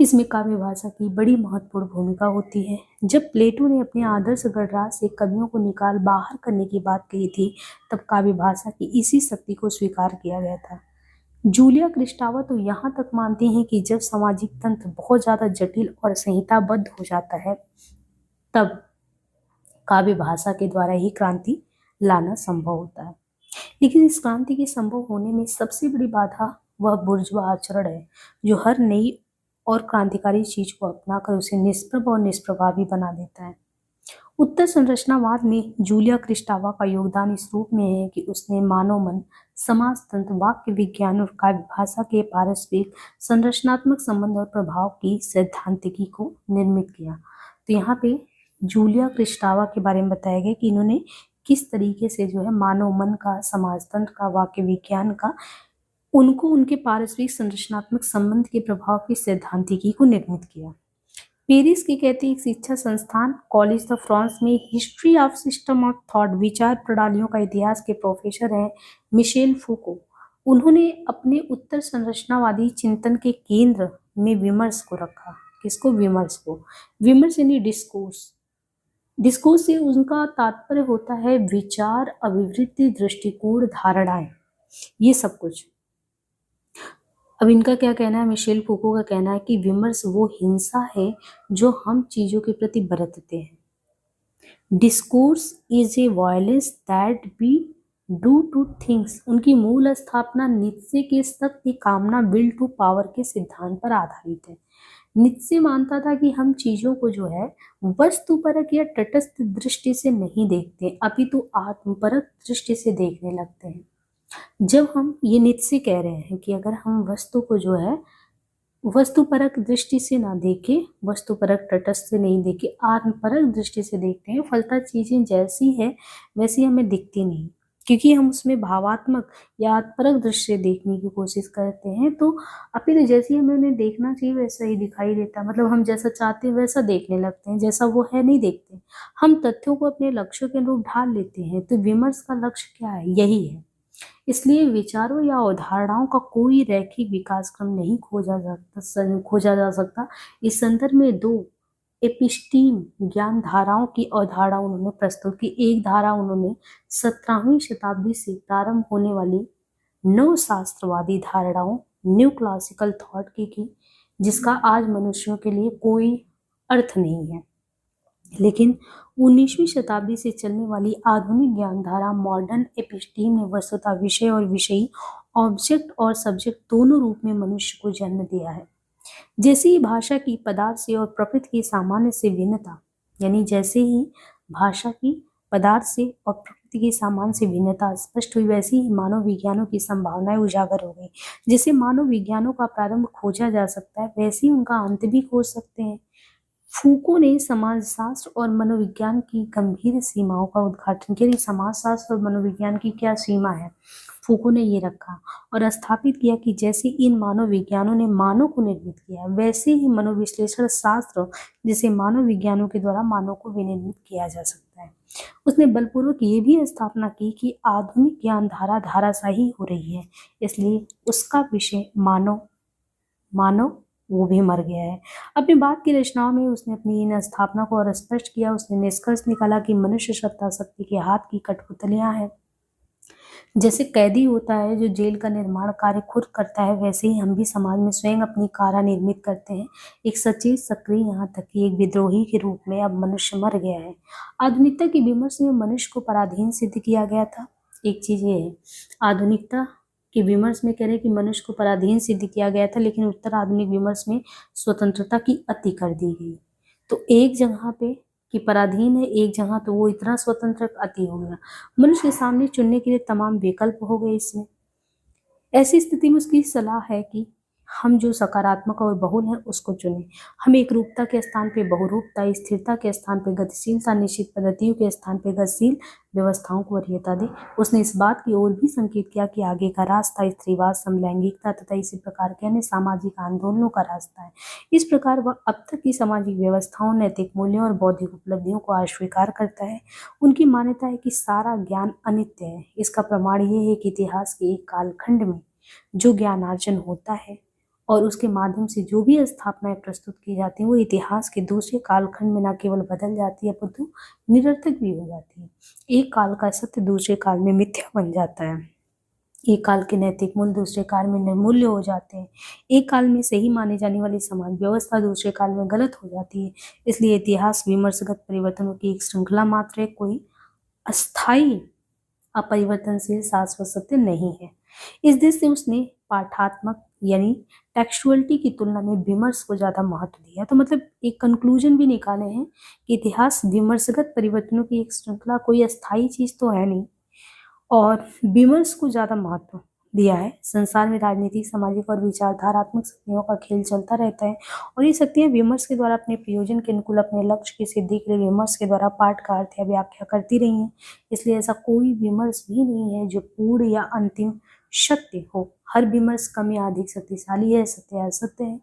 इसमें काव्य भाषा की बड़ी महत्वपूर्ण भूमिका होती है। जब प्लेटो ने अपने आदर्श गणराज्य से कवियों को निकाल बाहर करने की बात कही थी तब काव्य भाषा की इसी शक्ति को स्वीकार किया गया था। जूलिया क्रिस्टावा तो यहाँ तक मानती हैं कि जब सामाजिक तंत्र बहुत ज्यादा जटिल और संहिताबद्ध हो जाता है तब काव्य भाषा के द्वारा ही क्रांति लाना संभव होता है। लेकिन इस क्रांति के संभव होने में सबसे बड़ी बाधा वह बुर्जुआ आचरण है जो हर नई और क्रांतिकारी चीज को अपनाकर उसे निष्प्रभ और निष्प्रभावी बना देता है। उत्तर संरचनावाद में जूलिया क्रिस्टावा का योगदान इस रूप में है कि उसने मानव मन, समाजतंत्र, वाक्य विज्ञान और काव्य भाषा के पारस्परिक संरचनात्मक संबंध और प्रभाव की सैद्धांतिकी को निर्मित किया। तो यहाँ पे जूलिया क्रिस्टावा के बारे में बताया गया कि इन्होंने किस तरीके से जो है मानव मन का, समाजतंत्र का, वाक्य विज्ञान का, उनको उनके पारस्परिक संरचनात्मक संबंध के प्रभाव की सैद्धांतिकी को निर्मित किया। पेरिस के कहते एक शिक्षा संस्थान कॉलेज द फ्रांस में history of system of thought, विचार प्रणालियों का इतिहास के प्रोफेसर हैं मिशेल फूको। उन्होंने अपने उत्तर संरचनावादी चिंतन के केंद्र में विमर्श को रखा। किसको? विमर्श को। विमर्श यानी डिस्कोर्स। डिस्कोर्स से उनका तात्पर्य होता है विचार, अभिवृत्ति, दृष्टिकोण, धारणाएं, ये सब कुछ। अब इनका क्या कहना है? मिशेल फूको का कहना है कि विमर्श वो हिंसा है जो हम चीजों के प्रति बरतते हैं। Discourse is a violence that we do to things. उनकी मूल स्थापना नीत्शे के सत्य, कामना, विल टू पावर के सिद्धांत पर आधारित है। नीत्शे मानता था कि हम चीजों को जो है वस्तुपरक या तटस्थ दृष्टि से नहीं देखते, अपितु आत्मपरक दृष्टि से देखने लगते हैं। जब हम ये नीत्शे कह रहे हैं कि अगर हम वस्तु को जो है वस्तुपरक दृष्टि से ना देखे, वस्तुपरक तटस्थ से नहीं देखे, आत्मपरक दृष्टि से देखते हैं, फलतः चीजें जैसी है वैसी हमें दिखती नहीं, क्योंकि हम उसमें भावात्मक या आत्मपरक दृष्टि से देखने की कोशिश करते हैं। तो अपितु जैसी हमें उन्हें देखना चाहिए वैसा ही दिखाई देता है। मतलब हम जैसा चाहते हैं वैसा देखने लगते हैं, जैसा वो है नहीं देखते। हम तथ्यों को अपने लक्ष्यों के अनुरूप ढाल लेते हैं। तो विमर्श का लक्ष्य क्या है? यही है। इसलिए विचारों या अवधारणाओं का कोई रैखिक विकास क्रम नहीं खोजा जा सकता। इस संदर्भ में दो एपिस्टीम ज्ञान धाराओं की अवधारणा उन्होंने प्रस्तुत की। एक धारा उन्होंने 17वीं शताब्दी से प्रारंभ होने वाली नवशास्त्रवादी धारणाओं, न्यू क्लासिकल थॉट की, जिसका आज मनुष्यों के लिए कोई अर्थ नहीं है। लेकिन 19वीं शताब्दी से चलने वाली आधुनिक ज्ञानधारा मॉडर्न एपिस्टीम ने वस्तुतः विषय और विषयी, ऑब्जेक्ट और सब्जेक्ट दोनों रूप में मनुष्य को जन्म दिया है। जैसे ही भाषा की पदार्थ से और प्रकृति की सामान्य से भिन्नता, यानी जैसे ही भाषा की पदार्थ से और प्रकृति की सामान्य से भिन्नता स्पष्ट हुई, वैसे ही मानव विज्ञानों की संभावनाएं उजागर हो गई। जैसे मानव विज्ञानों का प्रारंभ खोजा जा सकता है, वैसे ही उनका अंत भी खोज सकते हैं। फूको ने समाजशास्त्र और मनोविज्ञान की गंभीर सीमाओं का उद्घाटन किया। समाजशास्त्र और मनोविज्ञान की क्या सीमा है, फूको ने ये रखा और स्थापित किया कि जैसे इन मानव विज्ञानों ने मानव को निर्मित किया, वैसे ही मनोविश्लेषण शास्त्र जिसे मानव विज्ञानों के द्वारा मानव को विनिर्मित किया जा सकता है। उसने बलपूर्वक ये भी स्थापना की कि आधुनिक ज्ञान धारा धाराशाही हो रही है, इसलिए उसका विषय मानव वो भी मर गया है। अपनी बात की रचनाओं में उसने अपनी इन स्थापना को और स्पष्ट किया। उसने निष्कर्ष निकाला कि मनुष्य सत्ता शक्ति के हाथ की कठपुतलियां हैं। जैसे कैदी होता है जो जेल का निर्माण कार्य खुद करता है, वैसे ही हम भी समाज में स्वयं अपनी कारा निर्मित करते हैं। एक सचेत, सक्रिय, यहाँ तक कि एक विद्रोही के रूप में अब मनुष्य मर गया है। आधुनिकता की विमर्श में मनुष्य को पराधीन सिद्ध किया गया था। एक चीज ये है, आधुनिकता के विमर्श में कह रहे कि मनुष्य को पराधीन सिद्ध किया गया था, लेकिन उत्तर आधुनिक विमर्श में स्वतंत्रता की अति कर दी गई। तो एक जगह पे कि पराधीन है, एक जगह तो वो इतना स्वतंत्र अति हो गया। मनुष्य के सामने चुनने के लिए तमाम विकल्प हो गए इसमें। ऐसी स्थिति में उसकी सलाह है कि हम जो सकारात्मक और बहुल है उसको चुनें। हम एक रूपता के स्थान पे बहुरूपता, स्थिरता के स्थान पे गतिशीलता, निश्चित पद्धतियों के स्थान पे गतिशील व्यवस्थाओं को वरीयता दें। उसने इस बात की ओर भी संकेत किया कि आगे का रास्ता स्त्रीवाद, समलैंगिकता तथा इसी प्रकार के अन्य सामाजिक आंदोलनों का रास्ता है। इस प्रकार वह अब तक की सामाजिक व्यवस्थाओं, नैतिक मूल्यों और बौद्धिक उपलब्धियों को अस्वीकार करता है। उनकी मान्यता है कि सारा ज्ञान अनित्य है। इसका प्रमाण ये है कि इतिहास के एक कालखंड में जो ज्ञानार्जन होता है और उसके माध्यम से जो भी स्थापनाएं प्रस्तुत की जाती हैं, वो इतिहास के दूसरे कालखंड में न केवल बदल जाती है अपितु निरर्थक भी हो जाती है। एक काल का सत्य दूसरे काल में मिथ्या बन जाता है। एक काल के नैतिक मूल्य दूसरे काल में निर्मूल्य हो जाते हैं। एक काल में सही माने जाने वाली समाज व्यवस्था दूसरे काल में गलत हो जाती है। इसलिए इतिहास विमर्शगत परिवर्तनों की एक श्रृंखला मात्र है, कोई अस्थायी, अपरिवर्तनशील, शाश्वत सत्य नहीं है। इस दृष्टि से उसने पाठात्मक यानी टेक्सचुअलिटी की तुलना में विमर्श को ज़्यादा महत्व दिया। तो मतलब एक कंक्लूजन भी निकाले हैं कि इतिहास विमर्शगत परिवर्तनों की एक श्रृंखला, कोई अस्थायी चीज़ तो है नहीं, और विमर्श को ज़्यादा महत्व दिया है। संसार में राजनीतिक, सामाजिक और विचारधारात्मक शक्तियों का खेल चलता रहता है, और ये शक्तियाँ विमर्श के द्वारा अपने प्रयोजन के अनुकूल अपने लक्ष्य की सिद्धि के लिए विमर्श के द्वारा पाठ का अर्थ या व्याख्या करती रही हैं। इसलिए ऐसा कोई विमर्श भी नहीं है जो पूर्ण या अंतिम सत्य हो। हर विमर्श कम या अधिक शक्तिशाली है, सत्य या असत्य है।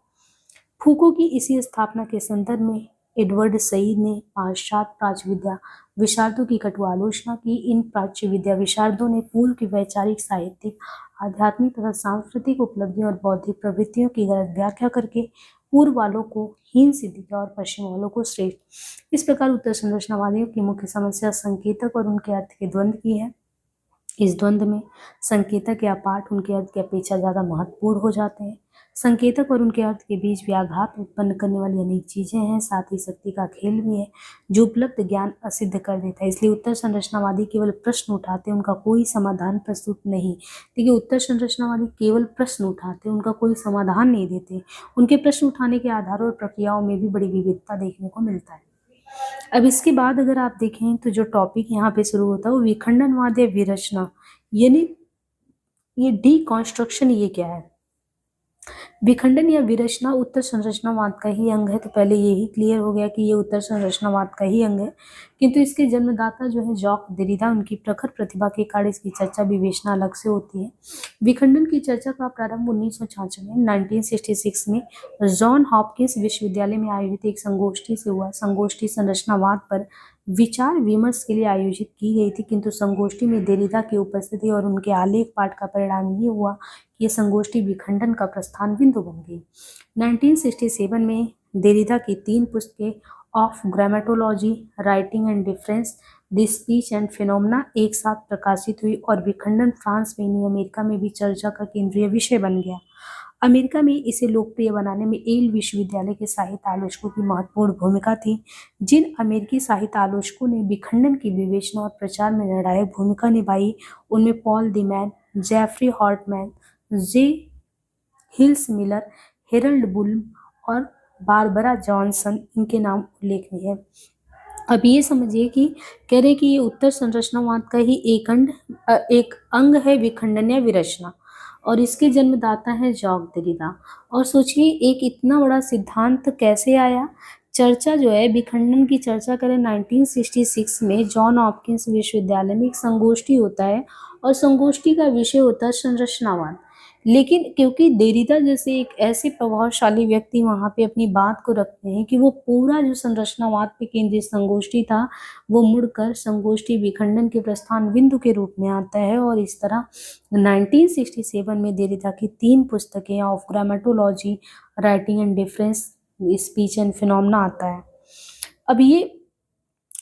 फूको की इसी स्थापना के संदर्भ में एडवर्ड सईद ने पाश्चात्य प्राच्य विद्या विशारदों की कटु आलोचना की। इन प्राच्य विद्या विशारदों ने पूर्व की वैचारिक, साहित्यिक, आध्यात्मिक तथा सांस्कृतिक उपलब्धियों और बौद्धिक प्रवृत्तियों की गलत व्याख्या करके पूर्व वालों को हीन सिद्ध किया और पश्चिम वालों को श्रेष्ठ। इस प्रकार उत्तर संरचनावादियों की मुख्य समस्या संकेतक और उनके अर्थ के द्वंद्व की है। इस द्वंद्व में संकेतक या पाठ उनके अर्थ की अपेक्षा ज़्यादा महत्वपूर्ण हो जाते हैं। संकेतक और उनके अर्थ के बीच व्याघात उत्पन्न करने वाली अनेक चीजें हैं, साथ ही शक्ति का खेल भी है जो उपलब्ध ज्ञान असिद्ध कर देता है। इसलिए उत्तर संरचनावादी केवल प्रश्न उठाते हैं, उनका कोई समाधान प्रस्तुत नहीं। देखिए, उत्तर संरचनावादी केवल प्रश्न उठाते हैं, उनका कोई समाधान नहीं देते। उनके प्रश्न उठाने के आधारों और प्रक्रियाओं में भी बड़ी विविधता देखने को मिलता है। अब इसके बाद अगर आप देखें तो जो टॉपिक यहाँ पे शुरू होता है वो विखंडनवाद या विरचना, यानी ये डीकंस्ट्रक्शन, ये क्या है? विखंडन या विरचना उत्तर संरचनावाद का ही अंग है। तो पहले यही क्लियर हो गया कि ये उत्तर संरचनावाद का ही अंग है, किंतु इसके जन्मदाता जो है जॉक देरिडा, उनकी प्रखर प्रतिभा के कारण इसकी चर्चा विवेचना अलग से होती है। विखंडन की चर्चा का प्रारंभ 1966 में 1966 में जॉन हॉपकिंस विश्वविद्यालय में आयोजित एक संगोष्ठी से हुआ। संगोष्ठी संरचनावाद पर विचार विमर्श के लिए आयोजित की गई थी, किंतु संगोष्ठी में देरिडा की उपस्थिति और उनके आलेख पाठ का परिणाम ये हुआ कि ये संगोष्ठी विखंडन का प्रस्थान बिंदु बन गई। 1967 में देरिडा की 3 पुस्तकें of grammatology, writing and difference, the speech and phenomena एक साथ प्रकाशित हुई, और विखंडन फ्रांस में नहीं अमेरिका में भी चर्चा का केंद्रीय विषय बन गया। अमेरिका में इसे लोकप्रिय बनाने में येल विश्वविद्यालय के साहित्य आलोचकों की महत्वपूर्ण भूमिका थी। जिन अमेरिकी साहित्य आलोचकों ने विखंडन की विवेचना और प्रचार में निर्णायक भूमिका निभाई उनमें पॉल दीमैन, जेफरी हॉर्टमैन, जे हिल्स मिलर, हेरल्ड बुल्म और बारबरा जॉनसन, इनके नाम उल्लेखनीय है। अब ये समझिए कि कह रहे कि ये उत्तर संरचनावाद का ही एक अंग है विखंडन या विरचना, और इसके जन्मदाता है जॉक देरिडा। और सोचिए एक इतना बड़ा सिद्धांत कैसे आया। चर्चा जो है विखंडन की चर्चा करें 1966 में जॉन हॉपकिंस विश्वविद्यालय में एक संगोष्ठी होता है, और संगोष्ठी का विषय होता है संरचनावाद। लेकिन क्योंकि देरिडा जैसे एक ऐसे प्रभावशाली व्यक्ति वहां पे अपनी बात को रखते हैं कि वो पूरा जो संरचनावाद पे केंद्रित संगोष्ठी था वो मुड़कर संगोष्ठी विखंडन के प्रस्थान बिंदु के रूप में आता है। और इस तरह 1967 में देरिडा की 3 पुस्तकें of grammatology, writing and difference, speech and phenomena आता है। अब ये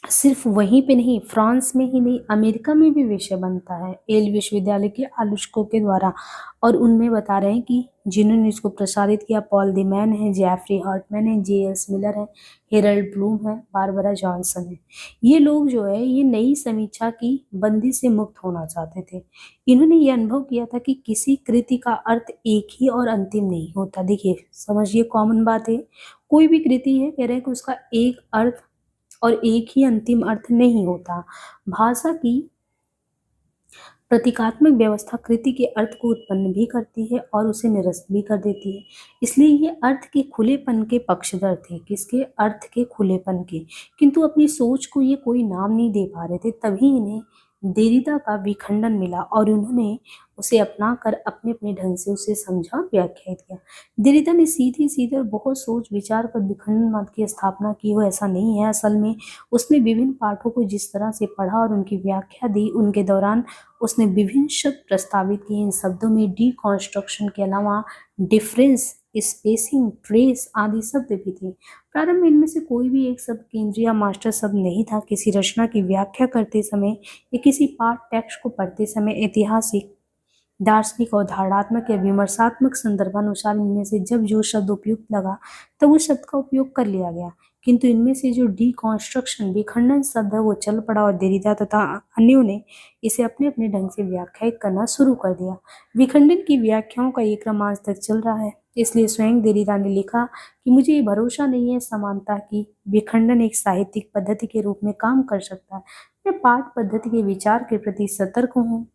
सिर्फ वहीं पे नहीं, फ्रांस में ही नहीं, अमेरिका में भी विषय बनता है येल विश्वविद्यालय के आलोचकों के द्वारा। और उनमें बता रहे हैं कि जिन्होंने इसको प्रसारित किया पॉल दीमैन है, जेफरी हॉर्टमैन है, जे.एस. मिलर है, हेरल्ड ब्लूम है, बारबरा जॉनसन है। ये लोग जो है ये नई समीक्षा की बंदी से मुक्त होना चाहते थे। इन्होंने ये अनुभव किया था कि किसी कृति का अर्थ एक ही और अंतिम नहीं होता। देखिए समझिए, कॉमन बात है, कोई भी कृति है कह रहे हैं कि उसका एक अर्थ और एक ही अंतिम अर्थ नहीं होता। भाषा की प्रतीकात्मक व्यवस्था कृति के अर्थ को उत्पन्न भी करती है और उसे निरस्त भी कर देती है। इसलिए ये अर्थ के खुलेपन के पक्षधर थे। किसके? अर्थ के खुलेपन के। किंतु अपनी सोच को ये कोई नाम नहीं दे पा रहे थे, तभी इन्हें देरिडा का विखंडन मिला और उन्होंने उसे अपना कर अपने अपने ढंग से उसे समझा, व्याख्यायित किया। देरिडा ने सीधी सीधी और बहुत सोच विचार कर विखंडनवाद की स्थापना की हो ऐसा नहीं है। असल में उसने विभिन्न पाठों को जिस तरह से पढ़ा और उनकी व्याख्या दी, उनके दौरान उसने विभिन्न शब्द प्रस्तावित किए। इन शब्दों में डीकंस्ट्रक्शन के अलावा डिफरेंस, स्पेसिंग, ट्रेस आदि शब्द भी थे। प्रारंभ में इनमें से कोई भी एक शब्द केंद्रीय या मास्टर शब्द नहीं था। किसी रचना की व्याख्या करते समय या किसी पाठ टेक्स्ट को पढ़ते समय ऐतिहासिक, दार्शनिक और धारणात्मक या विमर्शात्मक संदर्भानुसार इनमें से जब जो शब्द उपयुक्त लगा तब उस शब्द का उपयोग कर लिया गया। किंतु इनमें से जो डिकॉन्स्ट्रक्शन विखंडन शब्द है वो चल पड़ा और देरिदा तथा अन्यों ने इसे अपने अपने ढंग से व्याख्यायित करना शुरू कर दिया। विखंडन की व्याख्याओं का ये क्रम आज तक चल रहा है। इसलिए स्वयं देरिदा ने लिखा कि मुझे ये भरोसा नहीं है समानता की विखंडन एक साहित्यिक पद्धति के रूप में काम कर सकता है। मैं पाठ पद्धति के विचार के प्रति सतर्क हूँ।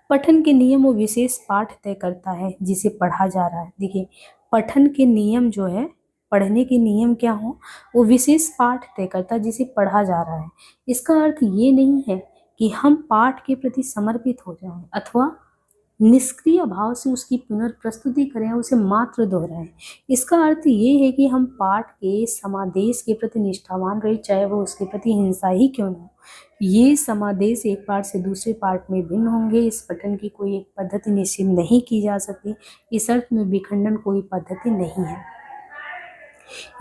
पठन के नियम वो विशेष पाठ तय करता है जिसे पढ़ा जा रहा है। देखिए, पठन के नियम जो है, पढ़ने के नियम क्या हो, वो विशेष पाठ तय करता है जिसे पढ़ा जा रहा है। इसका अर्थ ये नहीं है कि हम पाठ के प्रति समर्पित हो जाएं अथवा निष्क्रिय भाव से उसकी पुनर्प्रस्तुति करें, उसे मात्र दोहराएं। इसका अर्थ ये है कि हम पाठ के समादेश के प्रति निष्ठावान रहे, चाहे वो उसके प्रति हिंसा ही क्यों न हो। ये समादेश एक पाठ से दूसरे पाठ में भिन्न होंगे। इस पठन की कोई एक पद्धति निश्चित नहीं की जा सकती। इस अर्थ में विखंडन कोई पद्धति नहीं है।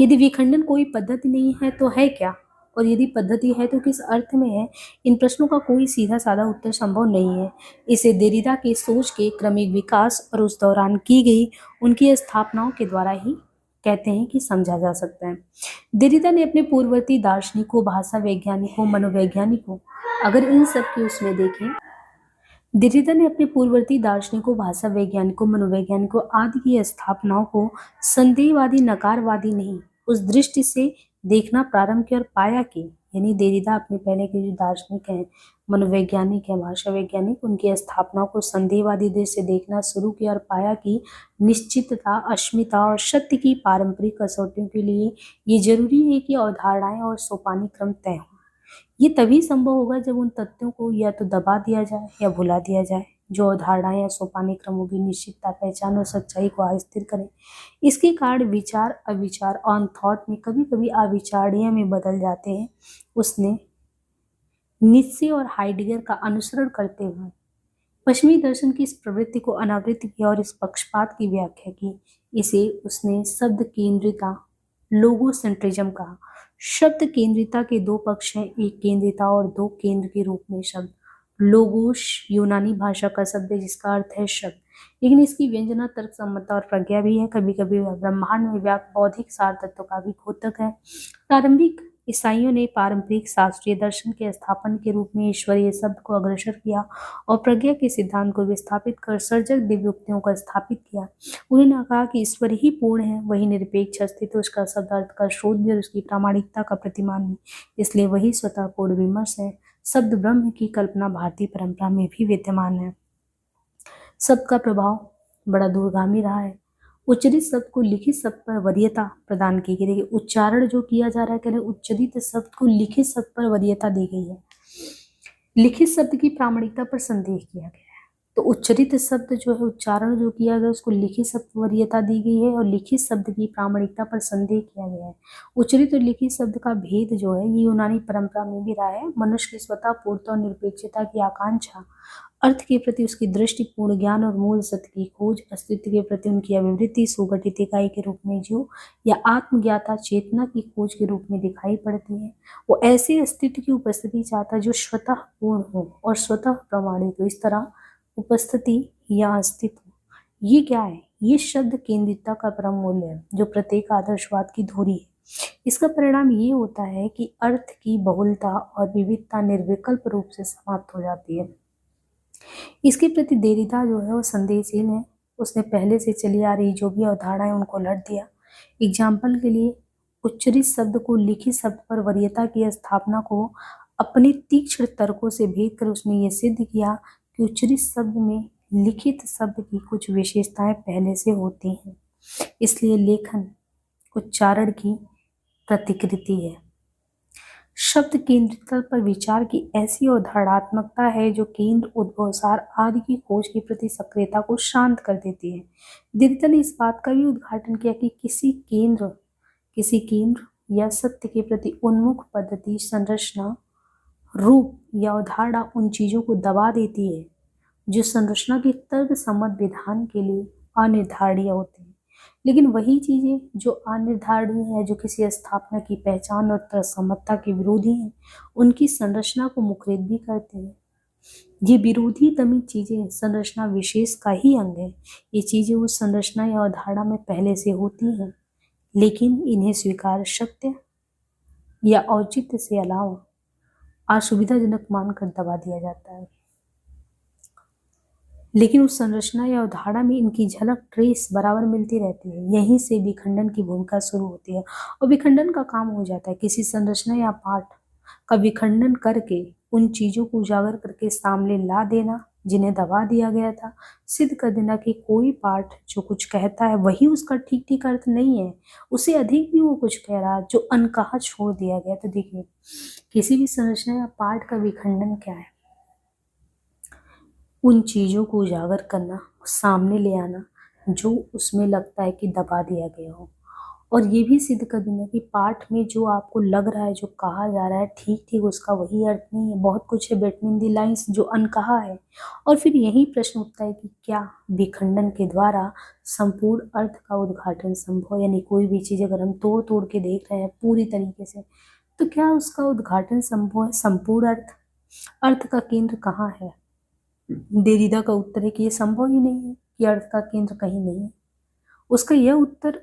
यदि विखंडन कोई पद्धति नहीं है तो है क्या, और यदि पद्धति है तो किस अर्थ में है? इन प्रश्नों का कोई सीधा साधा उत्तर संभव नहीं है। इसे देरिदा के सोच के क्रमिक विकास और उस दौरान की गई उनकी स्थापनाओं के द्वारा ही कहते हैं कि समझा जा सकता है। देरिदा ने अपने पूर्ववर्ती दार्शनिकों, भाषा वैज्ञानिकों, मनोवैज्ञानिकों, अगर इन सब के उसमें देखें, देरिदा ने अपने पूर्ववर्ती दार्शनिकों, भाषा वैज्ञानिकों, मनोवैज्ञानिकों आदि की स्थापनाओं को संदेहवादी, नकारवादी नहीं, उस दृष्टि से देखना प्रारंभ किया और पाया कि, यानी देरिदा अपने पहले के जो दार्शनिक हैं, मनोवैज्ञानिक हैं, भाषा वैज्ञानिक, उनकी स्थापनाओं को संदेहवादी दृष्टि से देखना शुरू किया और पाया कि निश्चितता, अस्मिता और सत्य की पारंपरिक कसौटियों के लिए ये जरूरी है कि अवधारणाएं और सोपानी क्रम तय हो। ये तभी संभव होगा जब उन तथ्यों को या तो दबा दिया जाए या भुला दिया जाए जो अवधारणाएं या सोपानी क्रमों की निश्चितता, पहचान और सच्चाई को अस्थिर करें। इसके कारण विचार, अविचार, ऑन थॉट में कभी कभी अविचारणीय में बदल जाते हैं। उसने नीत्शे और हाइडेगर का अनुसरण करते हुए पश्चिमी दर्शन की इस प्रवृत्ति को अनावृत किया और इस पक्षपात की व्याख्या की। इसे उसने शब्द केंद्रिता, लोगोसेंट्रिज्म कहा। शब्द केंद्रिता के दो पक्ष हैं, एक केंद्रिता और दो केंद्र के रूप में शब्द। लोगोस यूनानी भाषा का शब्द है जिसका अर्थ है शब्द, लेकिन इसकी व्यंजना तर्क सम्मता और प्रज्ञा भी है। कभी कभी वह ब्रह्मांड में व्याप्त बौद्धिक सार तत्व का भी द्योतक है। प्रारंभिक ईसाइयों ने पारंपरिक शास्त्रीय दर्शन के स्थापन के रूप में ईश्वरीय शब्द को अग्रसर किया और प्रज्ञा के सिद्धांत को विस्थापित कर सर्जक दिव्योक्तियों को स्थापित किया। उन्होंने कहा कि ईश्वर ही पूर्ण है, वही निरपेक्ष अस्तित्व, उसका शब्द अर्थ का स्रोत भी और उसकी प्रामाणिकता का प्रतिमान भी, इसलिए वही स्वतः पूर्ण विमर्श है। शब्द ब्रह्म की कल्पना भारतीय परंपरा में भी विद्यमान है। शब्द का प्रभाव बड़ा दूरगामी रहा है। उच्चरित शब्द को लिखित शब्द पर वरीयता प्रदान की गई है। उच्चारण जो किया जा रहा है, कह रहे उच्चरित शब्द को लिखित शब्द पर वरीयता दी गई है। लिखित शब्द की प्रामाणिकता पर संदेह किया गया है। तो उच्चरित शब्द जो है, उच्चारण जो किया गया उसको लिखित शब्द वरीयता दी गई है और लिखित शब्द की प्रामाणिकता पर संदेह किया गया है। उच्चरित और लिखित शब्द का भेद जो है ये यूनानी परंपरा में भी रहा है। मनुष्य की स्वतः पूर्णता और निरपेक्षता की आकांक्षा, अर्थ के प्रति उसकी दृष्टि, पूर्ण ज्ञान और मूल सत्य की खोज, अस्तित्व के प्रति उनकी अभिवृत्ति सुगठित इकाई के रूप में जो या आत्मज्ञाता चेतना की खोज के रूप में दिखाई पड़ती है। वो ऐसे अस्तित्व की उपस्थिति चाहता है जो स्वतः पूर्ण हो और स्वतः प्रमाणित हो। इस तरह उपस्थिति या अस्तित्व, ये क्या है? ये शब्द केंद्रितता का परम मूल्य है जो प्रत्येक आदर्शवाद की धुरी है। इसका परिणाम ये होता है कि अर्थ की बहुलता और विविधता निर्विकल्प रूप से समाप्त हो जाती है। इसके प्रति देरिदा जो है वो संदेहशील है। उसने पहले से चली आ रही जो भी अवधारणा है उनको लट दिया। एग्जाम्पल के लिए, उच्चरित शब्द को लिखित शब्द पर वरीयता की स्थापना को अपने तीक्ष्ण तर्कों से भेद कर उसने ये सिद्ध किया कि उच्चरित शब्द में लिखित शब्द की कुछ विशेषताएं पहले से होती हैं, इसलिए लेखन उच्चारण की प्रतिकृति है। शब्द केंद्रितता पर विचार की ऐसी अवधारणात्मकता है जो केंद्र, उद्भवसार आदि की खोज के प्रति सक्रियता को शांत कर देती है। देरिदा ने इस बात का भी उद्घाटन किया कि किसी केंद्र या सत्य के प्रति उन्मुख पद्धति, संरचना, रूप या अवधारणा उन चीजों को दबा देती है जो संरचना के तर्क सम्मत विधान के लिए अनिर्धारणीय होते हैं, लेकिन वही चीजें जो अनिर्धारणीय है, जो किसी स्थापना की पहचान और तर्कसम्मतता के विरोधी हैं, उनकी संरचना को मुखरित भी करते हैं। ये विरोधी दमी चीजें संरचना विशेष का ही अंग है। ये चीजें उस संरचना या अवधारणा में पहले से होती हैं, लेकिन इन्हें स्वीकार सत्य या औचित्य से अलावा असुविधाजनक मानकर दबा दिया जाता है। लेकिन उस संरचना या अवधारणा में इनकी झलक ट्रेस बराबर मिलती रहती है। यहीं से विखंडन की भूमिका शुरू होती है और विखंडन का काम हो जाता है किसी संरचना या पाठ का विखंडन करके उन चीजों को उजागर करके सामने ला देना जिन्हें दबा दिया गया था, सिद्ध कर देना कि कोई पाठ जो कुछ कहता है वही उसका ठीक ठीक अर्थ नहीं है, उससे अधिक भी वो कुछ कह रहा है जो अनकहा छोड़ दिया गया। तो देखिए, किसी भी संरचना या पाठ का विखंडन क्या है? उन चीजों को उजागर करना, सामने ले आना जो उसमें लगता है कि दबा दिया गया हो, और ये भी सिद्ध कर देना कि पाठ में जो आपको लग रहा है, जो कहा जा रहा है, ठीक ठीक उसका वही अर्थ नहीं है, बहुत कुछ है बिटवीन द लाइंस जो अनकहा है। और फिर यही प्रश्न उठता है कि क्या विखंडन के द्वारा संपूर्ण अर्थ का उद्घाटन संभव, यानी कोई भी चीज अगर हम तोड़ तोड़ के देख रहे हैं पूरी तरीके से, तो क्या उसका उद्घाटन संभव है? संपूर्ण अर्थ, अर्थ का केंद्र कहाँ है? देरिदा का उत्तर है कि ये संभव ही नहीं है, कि अर्थ का केंद्र कहीं नहीं है। उसका यह उत्तर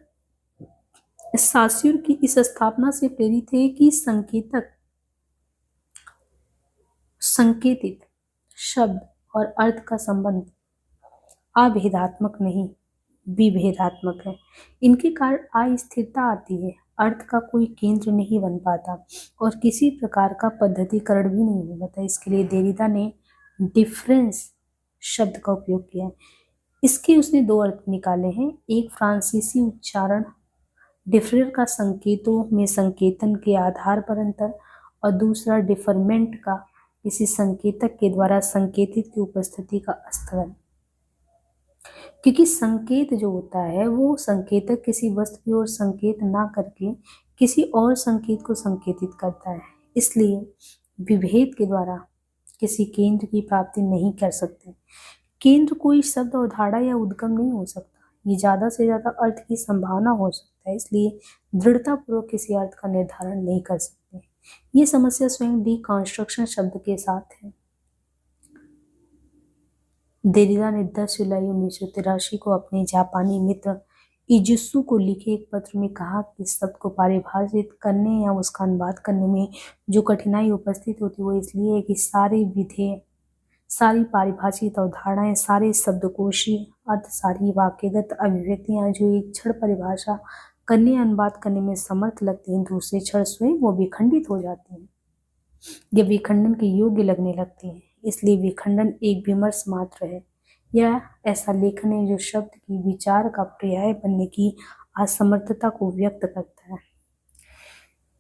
सास्यूर की इस स्थापना से प्रेरित है कि संकेतक, संकेतित शब्द और अर्थ का संबंध अभेदात्मक नहीं, विभेदात्मक है। इनके कारण अस्थिरता आती है, अर्थ का कोई केंद्र नहीं बन पाता और किसी प्रकार का पद्धतिकरण भी नहीं हो पाता। इसके लिए देरिदा ने डिफरेंस शब्द का उपयोग किया है। इसके उसने दो अर्थ निकाले हैं, एक फ्रांसीसी उच्चारण डिफरेर का संकेतों में संकेतन के आधार पर अंतर, और दूसरा डिफरमेंट का किसी संकेतक के द्वारा संकेतित की उपस्थिति का स्थगन। क्योंकि संकेत जो होता है वो संकेतक किसी वस्तु की ओर संकेत ना करके किसी और संकेत को संकेतित करता है, इसलिए विभेद के द्वारा किसी केंद्र की प्राप्ति नहीं कर सकते। केंद्र कोई शब्द अवधारणा या उद्गम नहीं हो सकता, ये ज्यादा से ज्यादा अर्थ की संभावना हो सकता है, इसलिए दृढ़तापूर्वक किसी अर्थ का निर्धारण नहीं कर सकते। ये समस्या स्वयं डिकॉन्स्ट्रक्शन शब्द के साथ है। देरिदा ने 10 जुलाई 1983 को अपने जापानी मित्र इजुत्सु को लिखे एक पत्र में कहा कि शब्द को परिभाषित करने या उसका अनुवाद करने में जो कठिनाई उपस्थित होती वो इसलिए है कि सारे विधेय, सारी पारिभाषिक अवधारणाएं, सारे शब्दकोशीय अर्थ, सारी वाक्यगत अभिव्यक्तियां जो एक क्षण परिभाषा करने या अनुवाद करने में समर्थ लगती हैं, दूसरे क्षण स्वयं वो विखंडित हो जाती हैं या विखंडन के योग्य लगने लगती हैं। इसलिए विखंडन एक विमर्श मात्र है, यह ऐसा लेखन है जो शब्द की विचार का पर्याय बनने की असमर्थता को व्यक्त करता है।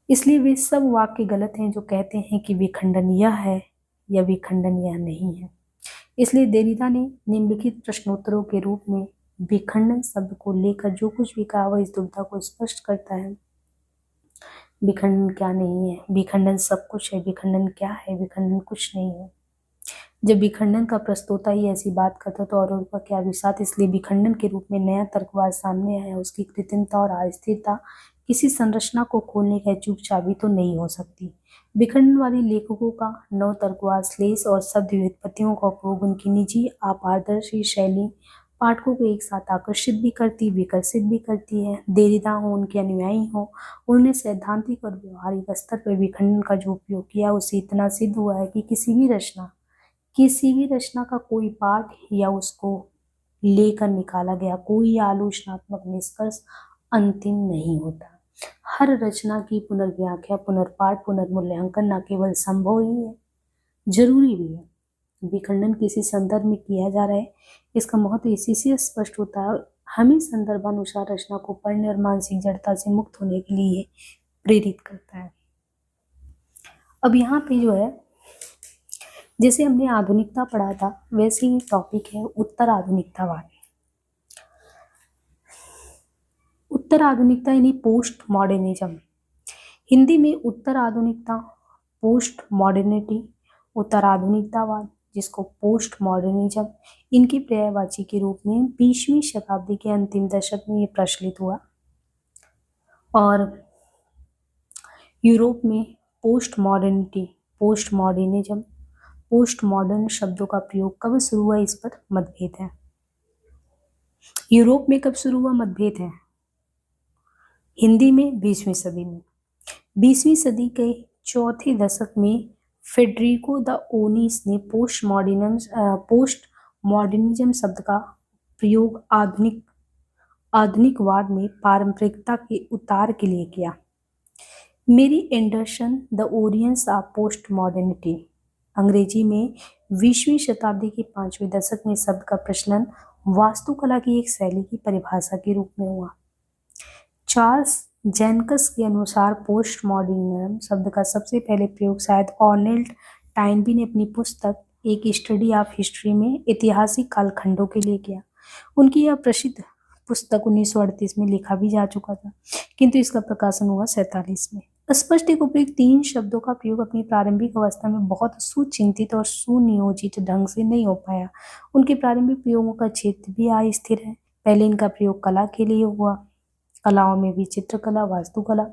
इसलिए वे सब वाक्य गलत हैं जो कहते हैं कि विखंडन यह है या विखंडन यह नहीं है। इसलिए देरिदा ने निम्नलिखित प्रश्नोत्तरों के रूप में विखंडन शब्द को लेकर जो कुछ भी कहा वह इस दुविधा को स्पष्ट करता है। विखंडन क्या नहीं है? विखंडन सब कुछ है। विखंडन क्या है? विखंडन कुछ नहीं है। जब विखंडन का प्रस्तोता ही ऐसी बात करता तो और का क्या विषाद। इसलिए विखंडन के रूप में नया तर्कवाद सामने आया, उसकी कृत्रिमता और अस्थिरता किसी संरचना को खोलने का अचूक चाबी तो नहीं हो सकती। विखंडनवादी लेखकों का नव तर्कवाद श्लेष और शब्द व्युत्पत्तियों का उपयोग उनकी निजी अपारदर्शी शैली पाठकों को एक साथ आकर्षित भी करती, विकसित भी करती है। देरिदा हो, उनके अनुयायी हो, उन्होंने सैद्धांतिक और व्यवहारिक स्तर पर विखंडन का जो उपयोग किया उससे इतना सिद्ध हुआ है कि किसी भी रचना का कोई पाठ या उसको लेकर निकाला गया कोई आलोचनात्मक निष्कर्ष अंतिम नहीं होता। हर रचना की पुनर्व्याख्या, पुनर्पाठ, पुनर्मूल्यांकन न केवल संभव ही है, जरूरी भी है। विखंडन किसी संदर्भ में किया जा रहा है, इसका महत्व इसी से स्पष्ट होता है और हमें संदर्भानुसार रचना को पढ़ने और मानसिक जड़ता से मुक्त होने के लिए प्रेरित करता है। अब यहाँ पे जो है, जैसे हमने आधुनिकता पढ़ा था वैसे ही टॉपिक है उत्तर आधुनिकतावाद। उत्तर आधुनिकता यानी पोस्ट मॉडर्निज्म। हिंदी में उत्तर आधुनिकता, पोस्ट मॉडर्निटी, उत्तर आधुनिकतावाद, जिसको पोस्ट मॉडर्निज्म, इनके पर्यायवाची के रूप में 20वीं शताब्दी के अंतिम दशक में ये प्रचलित हुआ और यूरोप में post modernity, post modernism, post modern शब्दों का प्रयोग कब शुरू हुआ इस पर मतभेद है। यूरोप में कब शुरू हुआ मतभेद है, हिंदी में 20वीं सदी में। 20वीं सदी के चौथे दशक में फेडरिको द ओनिस ने पोस्ट मॉडर्निज्म शब्द का प्रयोग आधुनिकवाद में पारंपरिकता के उतार के लिए किया। मेरी Anderson the origins of postmodernity, अंग्रेजी में 20वीं शताब्दी के 5वें दशक में शब्द का प्रचलन वास्तुकला की एक शैली की परिभाषा के रूप में हुआ। चार्ल्स जेनकस के अनुसार पोस्ट मॉडर्निज्म शब्द का सबसे पहले प्रयोग शायद ऑर्नेल्ड टाइनबी ने अपनी पुस्तक एक स्टडी ऑफ हिस्ट्री में ऐतिहासिक कालखंडों के लिए किया। उनकी यह प्रसिद्ध पुस्तक 1938 में लिखा भी जा चुका था, किंतु इसका प्रकाशन हुआ 47 में। स्पष्ट एक उपयुक्त 3 शब्दों का प्रयोग अपनी प्रारंभिक अवस्था में बहुत सुचिंतित और सुनियोजित ढंग से नहीं हो पाया। उनके प्रारंभिक प्रयोगों का क्षेत्र भी अस्थिर है। पहले इनका प्रयोग कला के लिए हुआ, कलाओं में भी चित्रकला, वास्तुकला।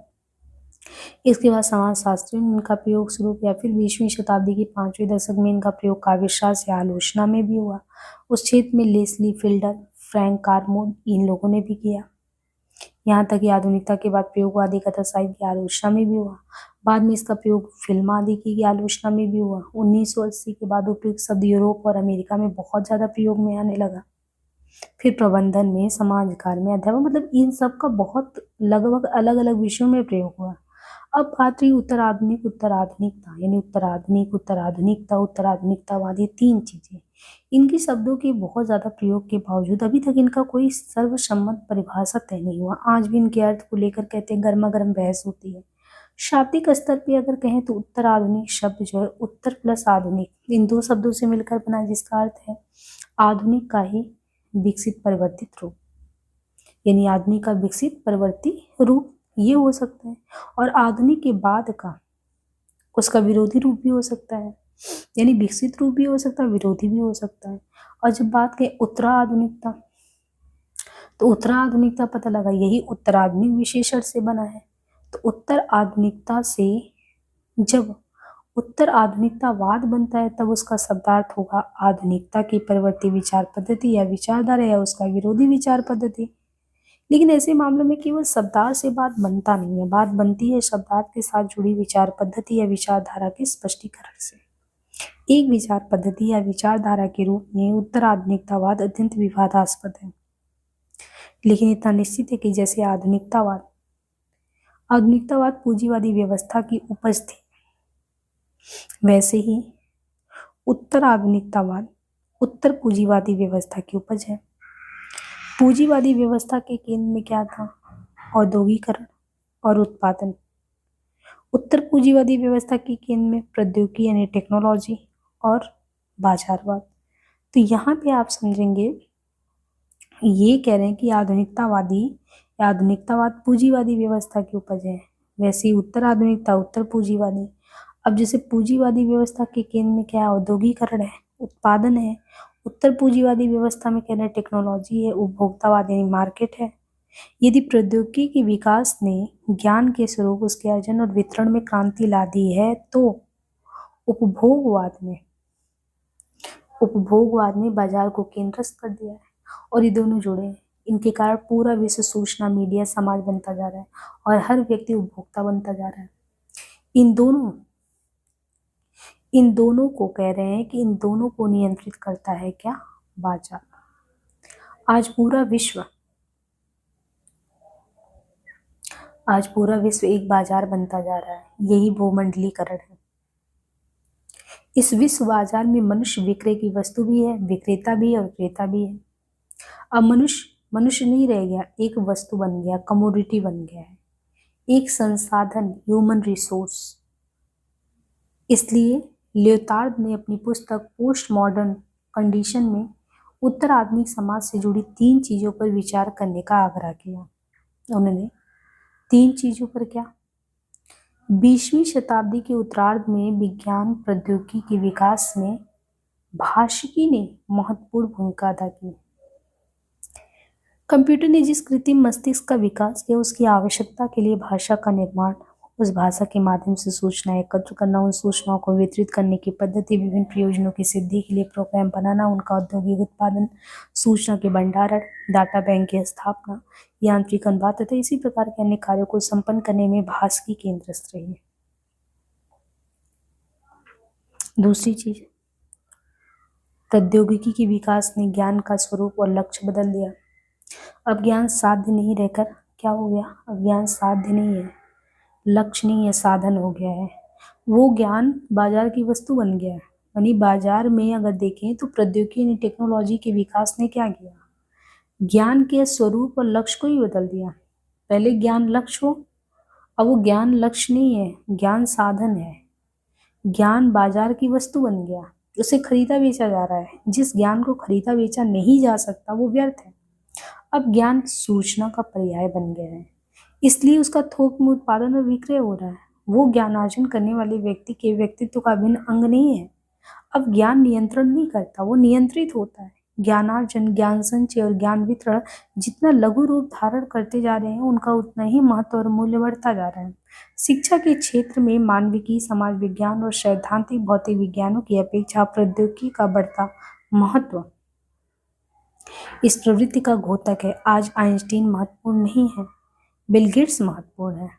इसके बाद समाज शास्त्रियों ने इनका प्रयोग शुरू किया। फिर 20वीं शताब्दी के 5वें दशक में इनका प्रयोग काव्यशास्त्र या आलोचना में भी हुआ। उस क्षेत्र में लेस्ली फिल्डर, फ्रैंक कार्मोन, इन लोगों ने भी किया। यहाँ तक कि आधुनिकता के बाद प्रयोग आदि कथा साहित्य की आलोचना में भी हुआ। बाद में इसका प्रयोग फिल्म आदि की आलोचना में भी हुआ। 1980 के बाद उपयुक्त शब्द यूरोप और अमेरिका में बहुत ज्यादा प्रयोग में आने लगा। फिर प्रबंधन में, समाज कार्य में, अध्यापन, मतलब इन सब का बहुत लगभग अलग अलग विषयों में प्रयोग हुआ। अब बात रही उत्तराधुनिकता, यानी उत्तराधुनिकतावाद, ये 3 चीजें। इनकी शब्दों के बहुत ज्यादा प्रयोग के बावजूद अभी तक इनका कोई सर्वसम्मत परिभाषा तय नहीं हुआ। आज भी इनके अर्थ को लेकर कहते हैं गर्मा गर्म बहस होती है। शाब्दिक स्तर पे अगर कहें तो उत्तराधुनिक शब्द जो है उत्तर प्लस आधुनिक, इन 2 शब्दों से मिलकर बना है, जिसका अर्थ है आधुनिक का ही विकसित परिवर्तित रूप, यानी आधुनिक का विकसित परिवर्तित रूप ये हो सकता है। और आधुनिक के बाद का उसका विरोधी रूप भी हो सकता है, यानी विकसित रूप भी हो सकता है, विरोधी भी हो सकता है। और जब बात करें उत्तरा आधुनिकता, तो उत्तरा आधुनिकता पता लगा यही उत्तराधुनिक विशेषण से बना है। तो उत्तर आधुनिकता से जब उत्तर आधुनिकतावाद बनता है तब उसका शब्दार्थ होगा आधुनिकता की परिवर्ती विचार पद्धति या विचारधारा या उसका विरोधी विचार पद्धति। लेकिन ऐसे मामलों में केवल शब्दार्थ से बात बनता नहीं है, बात बनती है शब्दार्थ के साथ जुड़ी विचार पद्धति या विचारधारा के स्पष्टीकरण से। एक विचार पद्धति या विचारधारा के रूप में उत्तर आधुनिकतावाद अत्यंत विवादास्पद है, लेकिन इतना निश्चित है कि जैसे आधुनिकतावाद पूंजीवादी व्यवस्था की उपज थी, वैसे ही उत्तर आधुनिकतावाद उत्तर पूंजीवादी व्यवस्था की उपज है। पूंजीवादी व्यवस्था के केंद्र में क्या था? औद्योगिकरण और उत्पादन। उत्तर पूंजीवादी व्यवस्था के केंद्र में प्रौद्योगिकी यानी टेक्नोलॉजी और बाजारवाद। तो यहाँ पे आप समझेंगे ये कह रहे हैं कि आधुनिकतावाद पूंजीवादी व्यवस्था की उपज है, वैसे ही उत्तर आधुनिकता उत्तर पूंजीवादी। अब जैसे पूंजीवादी व्यवस्था के केंद्र में क्या है? औद्योगिकरण है, उत्पादन है। उत्तर पूंजीवादी व्यवस्था में कहना है टेक्नोलॉजी है, उपभोक्तावाद यानी मार्केट है। यदि प्रौद्योगिकी के विकास ने ज्ञान के स्वरूप, उसके अर्जन और वितरण में क्रांति ला दी है, तो उपभोगवाद ने बाजार को केंद्रस्थ कर दिया है और ये दोनों जुड़े हैं। इनके कारण पूरा विश्व सूचना मीडिया समाज बनता जा रहा है और हर व्यक्ति उपभोक्ता बनता जा रहा है। इन दोनों को कह रहे हैं कि इन दोनों को नियंत्रित करता है क्या? बाजार। आज पूरा विश्व एक बाजार बनता जा रहा है, यही भूमंडलीकरण है। इस विश्व बाजार में मनुष्य विक्रय की वस्तु भी है, विक्रेता भी है और क्रेता भी है। अब मनुष्य नहीं रह गया, एक वस्तु बन गया, कमोडिटी बन गया है, एक संसाधन, ह्यूमन रिसोर्स। इसलिए लियोटार्ड ने अपनी पुस्तक पोस्ट मॉडर्न कंडीशन में उत्तर आधुनिक समाज से जुड़ी 3 चीजों पर विचार करने का आग्रह किया। उन्होंने 3 चीजों पर क्या? 20वीं शताब्दी के उत्तरार्ध में विज्ञान प्रौद्योगिकी के विकास में भाषिकी ने महत्वपूर्ण भूमिका अदा की। कंप्यूटर ने जिस कृत्रिम मस्तिष्क का विकास किया, उसकी आवश्यकता के लिए भाषा का निर्माण उस भाषा के माध्यम से सूचना एकत्र करना, उन सूचनाओं को वितरित करने की पद्धति, विभिन्न प्रयोजनों की सिद्धि के लिए प्रोग्राम बनाना, उनका औद्योगिक उत्पादन, सूचना के भंडारण, डाटा बैंक की स्थापना, यांत्रिक अनुवाद तथा इसी प्रकार के अन्य कार्यों को संपन्न करने में भाषा की केंद्रस्थ रही है। दूसरी चीज, प्रौद्योगिकी के विकास ने ज्ञान का स्वरूप और लक्ष्य बदल दिया। अब ज्ञान साध्य नहीं रहकर क्या हो गया, अब ज्ञान साध्य नहीं है, लक्ष्य नहीं है, साधन हो गया है। वो ज्ञान बाजार की वस्तु बन गया है। यानी बाजार में अगर देखें तो प्रौद्योगिकी ने, टेक्नोलॉजी के विकास ने क्या किया, ज्ञान के स्वरूप और लक्ष्य को ही बदल दिया। पहले ज्ञान लक्ष्य हो, अब वो ज्ञान लक्ष्य नहीं है, ज्ञान साधन है। ज्ञान बाजार की वस्तु बन गया, उसे खरीदा बेचा जा रहा है। जिस ज्ञान को खरीदा बेचा नहीं जा सकता वो व्यर्थ है। अब ज्ञान सूचना का पर्याय बन गया है, इसलिए उसका थोक में उत्पादन और विक्रय हो रहा है। वो ज्ञानार्जन करने वाले व्यक्ति के व्यक्तित्व का अभिन्न अंग नहीं है। अब ज्ञान नियंत्रण नहीं करता, वो नियंत्रित होता है। ज्ञानार्जन, ज्ञान संचय और ज्ञान वितरण जितना लघु रूप धारण करते जा रहे हैं, उनका उतना ही महत्व और मूल्य बढ़ता जा रहा है। शिक्षा के क्षेत्र में मानविकी, समाज विज्ञान और सैद्धांतिक भौतिक विज्ञानों की अपेक्षा प्रौद्योगिकी का बढ़ता महत्व इस प्रवृत्ति का घोतक है। आज आइंस्टीन महत्वपूर्ण नहीं है, बिल गेट्स महत्वपूर्ण है।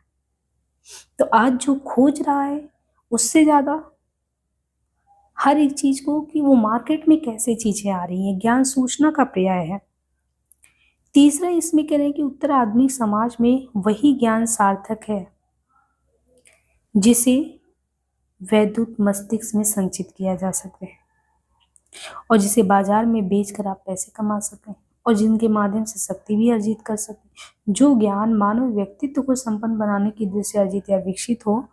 तो आज जो खोज रहा है उससे ज्यादा हर एक चीज को कि वो मार्केट में कैसे चीजें आ रही हैं, ज्ञान सूचना का पर्याय है। तीसरा इसमें कह रहे हैं कि उत्तर आधुनिक समाज में वही ज्ञान सार्थक है जिसे वैद्युत मस्तिष्क में संचित किया जा सके और जिसे बाजार में बेचकर आप पैसे कमा सकें और जिनके माध्यम से शक्ति भी अर्जित कर सकें। जो ज्ञान मानव व्यक्तित्व को संपन्न बनाने की दृष्टि से अर्जित या विकसित हो,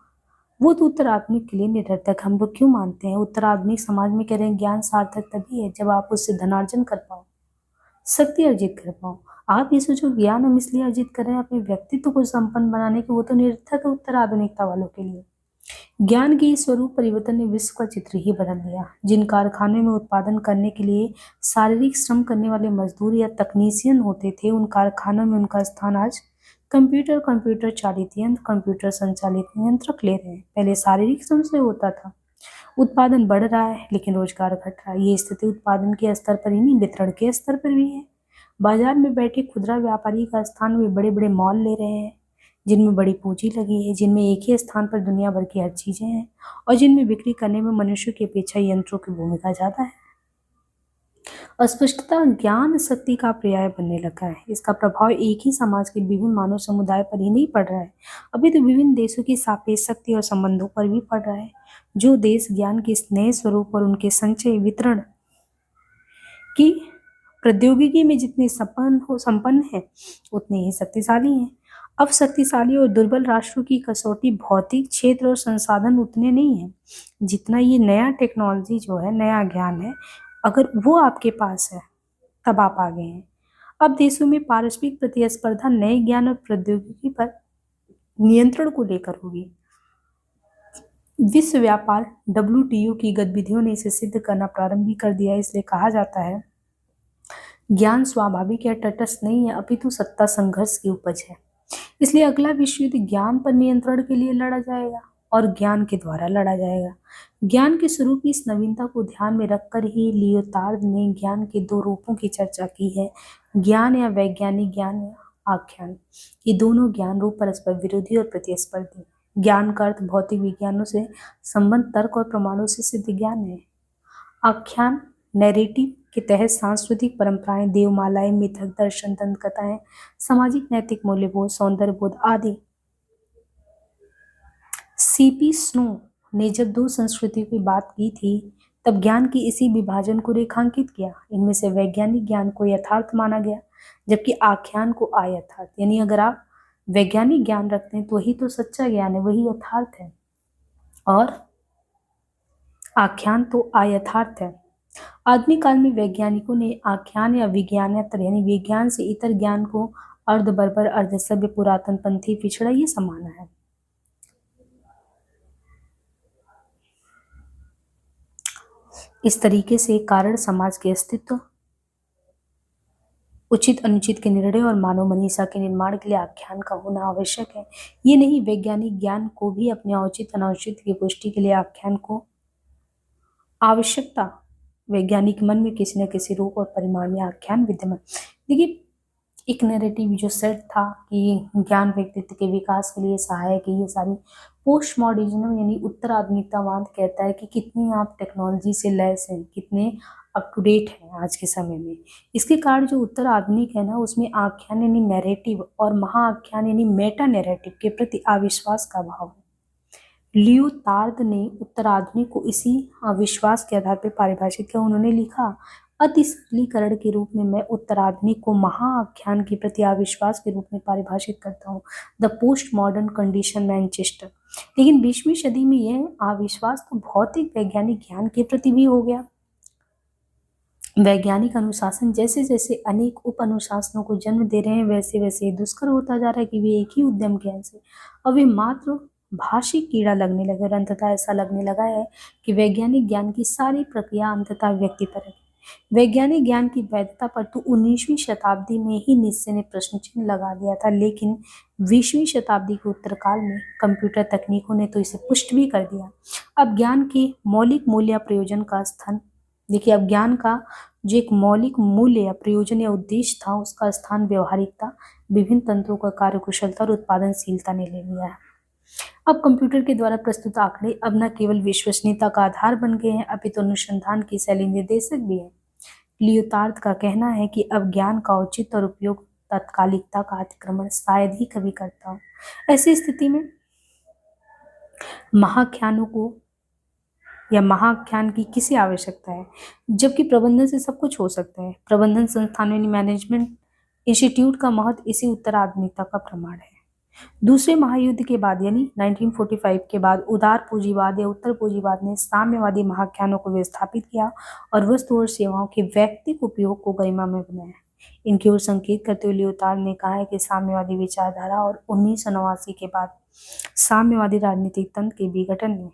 वो तो उत्तर आधुनिक के लिए निरर्थक। हम लोग क्यों मानते हैं उत्तर आधुनिक समाज में कह रहे हैं ज्ञान सार्थक तभी है जब आप उससे धनार्जन कर पाओ, शक्ति अर्जित कर पाओ। आप ये सोचो ज्ञान हम इसलिए अर्जित कर रहे हैं अपने व्यक्तित्व को संपन्न बनाने के, वो तो निरर्थक है उत्तर आधुनिकता वालों के लिए। ज्ञान के इस स्वरूप परिवर्तन ने विश्व का चित्र ही बदल दिया। जिन कारखानों में उत्पादन करने के लिए शारीरिक श्रम करने वाले मजदूर या तकनीशियन होते थे, उन कारखानों में उनका स्थान आज कंप्यूटर, कंप्यूटर चालित यंत्र, कंप्यूटर संचालित यंत्रक ले रहे हैं। पहले शारीरिक श्रम से होता था। उत्पादन बढ़ रहा है लेकिन रोजगार घट रहा है। ये स्थिति उत्पादन के स्तर पर ही नहीं, वितरण के स्तर पर भी है। बाजार में बैठे खुदरा व्यापारी का स्थान वे बड़े बड़े मॉल ले रहे हैं, जिनमें बड़ी पूंजी लगी है, जिनमें एक ही स्थान पर दुनिया भर की हर चीजें हैं और जिनमें बिक्री करने में मनुष्य की अपेक्षा यंत्रों की भूमिका ज्यादा है। अस्पष्टता ज्ञान शक्ति का पर्याय बनने लगा है। इसका प्रभाव एक ही समाज के विभिन्न मानव समुदाय पर ही नहीं पड़ रहा है, अभी तो विभिन्न देशों की सापेक्ष शक्ति और संबंधों पर भी पड़ रहा है। जो देश ज्ञान के इस नए स्वरूप और उनके संचय वितरण की प्रौद्योगिकी में जितने संपन्न है उतने ही शक्तिशाली हैं। अब शक्तिशाली और दुर्बल राष्ट्रों की कसौटी भौतिक क्षेत्र और संसाधन उतने नहीं है जितना ये नया टेक्नोलॉजी जो है, नया ज्ञान है, अगर वो आपके पास है तब आप आगे हैं। अब देशों में पारस्परिक प्रतिस्पर्धा नए ज्ञान और प्रौद्योगिकी पर नियंत्रण को लेकर होगी। विश्व व्यापार WTO की गतिविधियों ने इसे सिद्ध करना प्रारंभ भी कर दिया। इसलिए कहा जाता है ज्ञान स्वाभाविक या तटस्थ नहीं है, अपितु सत्ता संघर्ष की उपज है। इसलिए अगला विश्व युद्ध ज्ञान पर नियंत्रण के लिए लड़ा जाएगा और ज्ञान के द्वारा लड़ा जाएगा। ज्ञान के स्वरूप की इस नवीनता को ध्यान में रखकर ही लियोटार्ड ने ज्ञान के दो रूपों की चर्चा की है, ज्ञान या वैज्ञानिक ज्ञान या आख्यान। ये दोनों ज्ञान रूप परस्पर विरोधी और प्रतिस्पर्धी। ज्ञान का अर्थ भौतिक विज्ञानों से संबंध तर्क और प्रमाणों से सिद्ध ज्ञान है। आख्यान नैरेटिव के तहत सांस्कृतिक परंपराएं, देवमालाएं, मिथक, दर्शन, दंत कथाएं, सामाजिक नैतिक मूल्यबोध, सौंदर्य बोध आदि। CP स्नो ने जब दो संस्कृतियों की बात की थी तब ज्ञान की इसी विभाजन को रेखांकित किया। इनमें से वैज्ञानिक ज्ञान को यथार्थ माना गया जबकि आख्यान को अयथार्थ। यानी अगर आप वैज्ञानिक ज्ञान रखते हैं तो वही तो सच्चा ज्ञान है, वही यथार्थ है, और आख्यान तो अयथार्थ है। आधुनिक काल में वैज्ञानिकों ने आख्यान या विज्ञानेतर यानी विज्ञान से इतर ज्ञान को अर्ध बर्बर, अर्ध सभ्य, पुरातन पंथी, पिछड़ा ये समाना है। इस तरीके से कारण समाज के अस्तित्व उचित अनुचित के निर्णय और मानव मनीषा के निर्माण के लिए आख्यान का होना आवश्यक है। ये नहीं, वैज्ञानिक ज्ञान को भी अपने औचित्य अनौचित्य की पुष्टि के लिए आख्यान को आवश्यकता। वैज्ञानिक मन में किसी न किसी रूप और परिमाण में आख्यान विद्यमान। देखिए, एक नैरेटिव जो सेट था कि ज्ञान व्यक्तित्व के विकास के लिए सहायक है, ये सारी पोस्ट मॉडर्निज्म यानी उत्तर आधुनिकतावाद कहता है कि कितनी आप टेक्नोलॉजी से लैस हैं, कितने अप टू डेट हैं आज के समय में। इसके कारण जो उत्तर आधुनिक है ना, उसमें आख्यान यानी नैरेटिव और महाआख्यान यानी मेटा नैरेटिव के प्रति अविश्वास का भाव है। लियोतार्द ने उत्तराधुनिक को इसी अविश्वास के आधार पर परिभाषित किया। उन्होंने लिखा, अति सरलीकरण के रूप में मैं उत्तराधुनिक को महाआख्यान के प्रति अविश्वास के रूप में परिभाषित करता हूँ, the post modern condition Manchester. लेकिन 20वीं सदी में यह अविश्वास तो भौतिक वैज्ञानिक ज्ञान के प्रति भी हो गया। वैज्ञानिक अनुशासन जैसे जैसे अनेक उप अनुशासनों को जन्म दे रहे हैं, वैसे वैसे दुष्कर होता जा रहा है कि वे एक ही उद्यम के अंश हैं और वे मात्र भाषिक कीड़ा लगने लगे। और अंततः ऐसा लगने लगा है कि वैज्ञानिक ज्ञान की सारी प्रक्रिया अंततः व्यक्ति पर है। वैज्ञानिक ज्ञान की वैधता पर तो 19वीं शताब्दी में ही निश्चय ने प्रश्न चिन्ह लगा दिया था, लेकिन 20वीं शताब्दी के उत्तरकाल में कंप्यूटर तकनीकों ने तो इसे पुष्ट भी कर दिया। अब ज्ञान के मौलिक मूल्य या प्रयोजन का स्थान, देखिए, अब ज्ञान का जो एक मौलिक मूल्य या प्रयोजन या उद्देश्य था, उसका स्थान व्यवहारिकता, विभिन्न तंत्रों का कार्यकुशलता और उत्पादनशीलता ने ले लिया है। अब कंप्यूटर के द्वारा प्रस्तुत आंकड़े अब न केवल विश्वसनीयता का आधार बन गए हैं, अपितु अनुसंधान की शैली निर्देशक भी है। लियोतार्द का कहना है कि अब ज्ञान का औचित्य और उपयोग तात्कालिकता का अतिक्रमण शायद ही कभी करता हो। ऐसी स्थिति में महाख्यानों को या महाख्यान की किसी आवश्यकता है, जबकि प्रबंधन से सब कुछ हो सकता है। प्रबंधन संस्थानों यानी मैनेजमेंट इंस्टीट्यूट का महत्व इसी उत्तर आधुनिकता का प्रमाण है। दूसरे महायुद्ध के बाद यानी 1945 के बाद उदार पूंजीवाद या उत्तर पूंजीवाद ने साम्यवादी महाख्यानों को विस्थापित किया और वस्तु और सेवाओं के व्यक्तिगत उपयोग को गरिमामय बनाया। इनकी ओर संकेत करते हुए लियोतार्द ने कहा है कि साम्यवादी विचारधारा और 1989 के बाद साम्यवादी राजनीतिक तंत्र के विघटन ने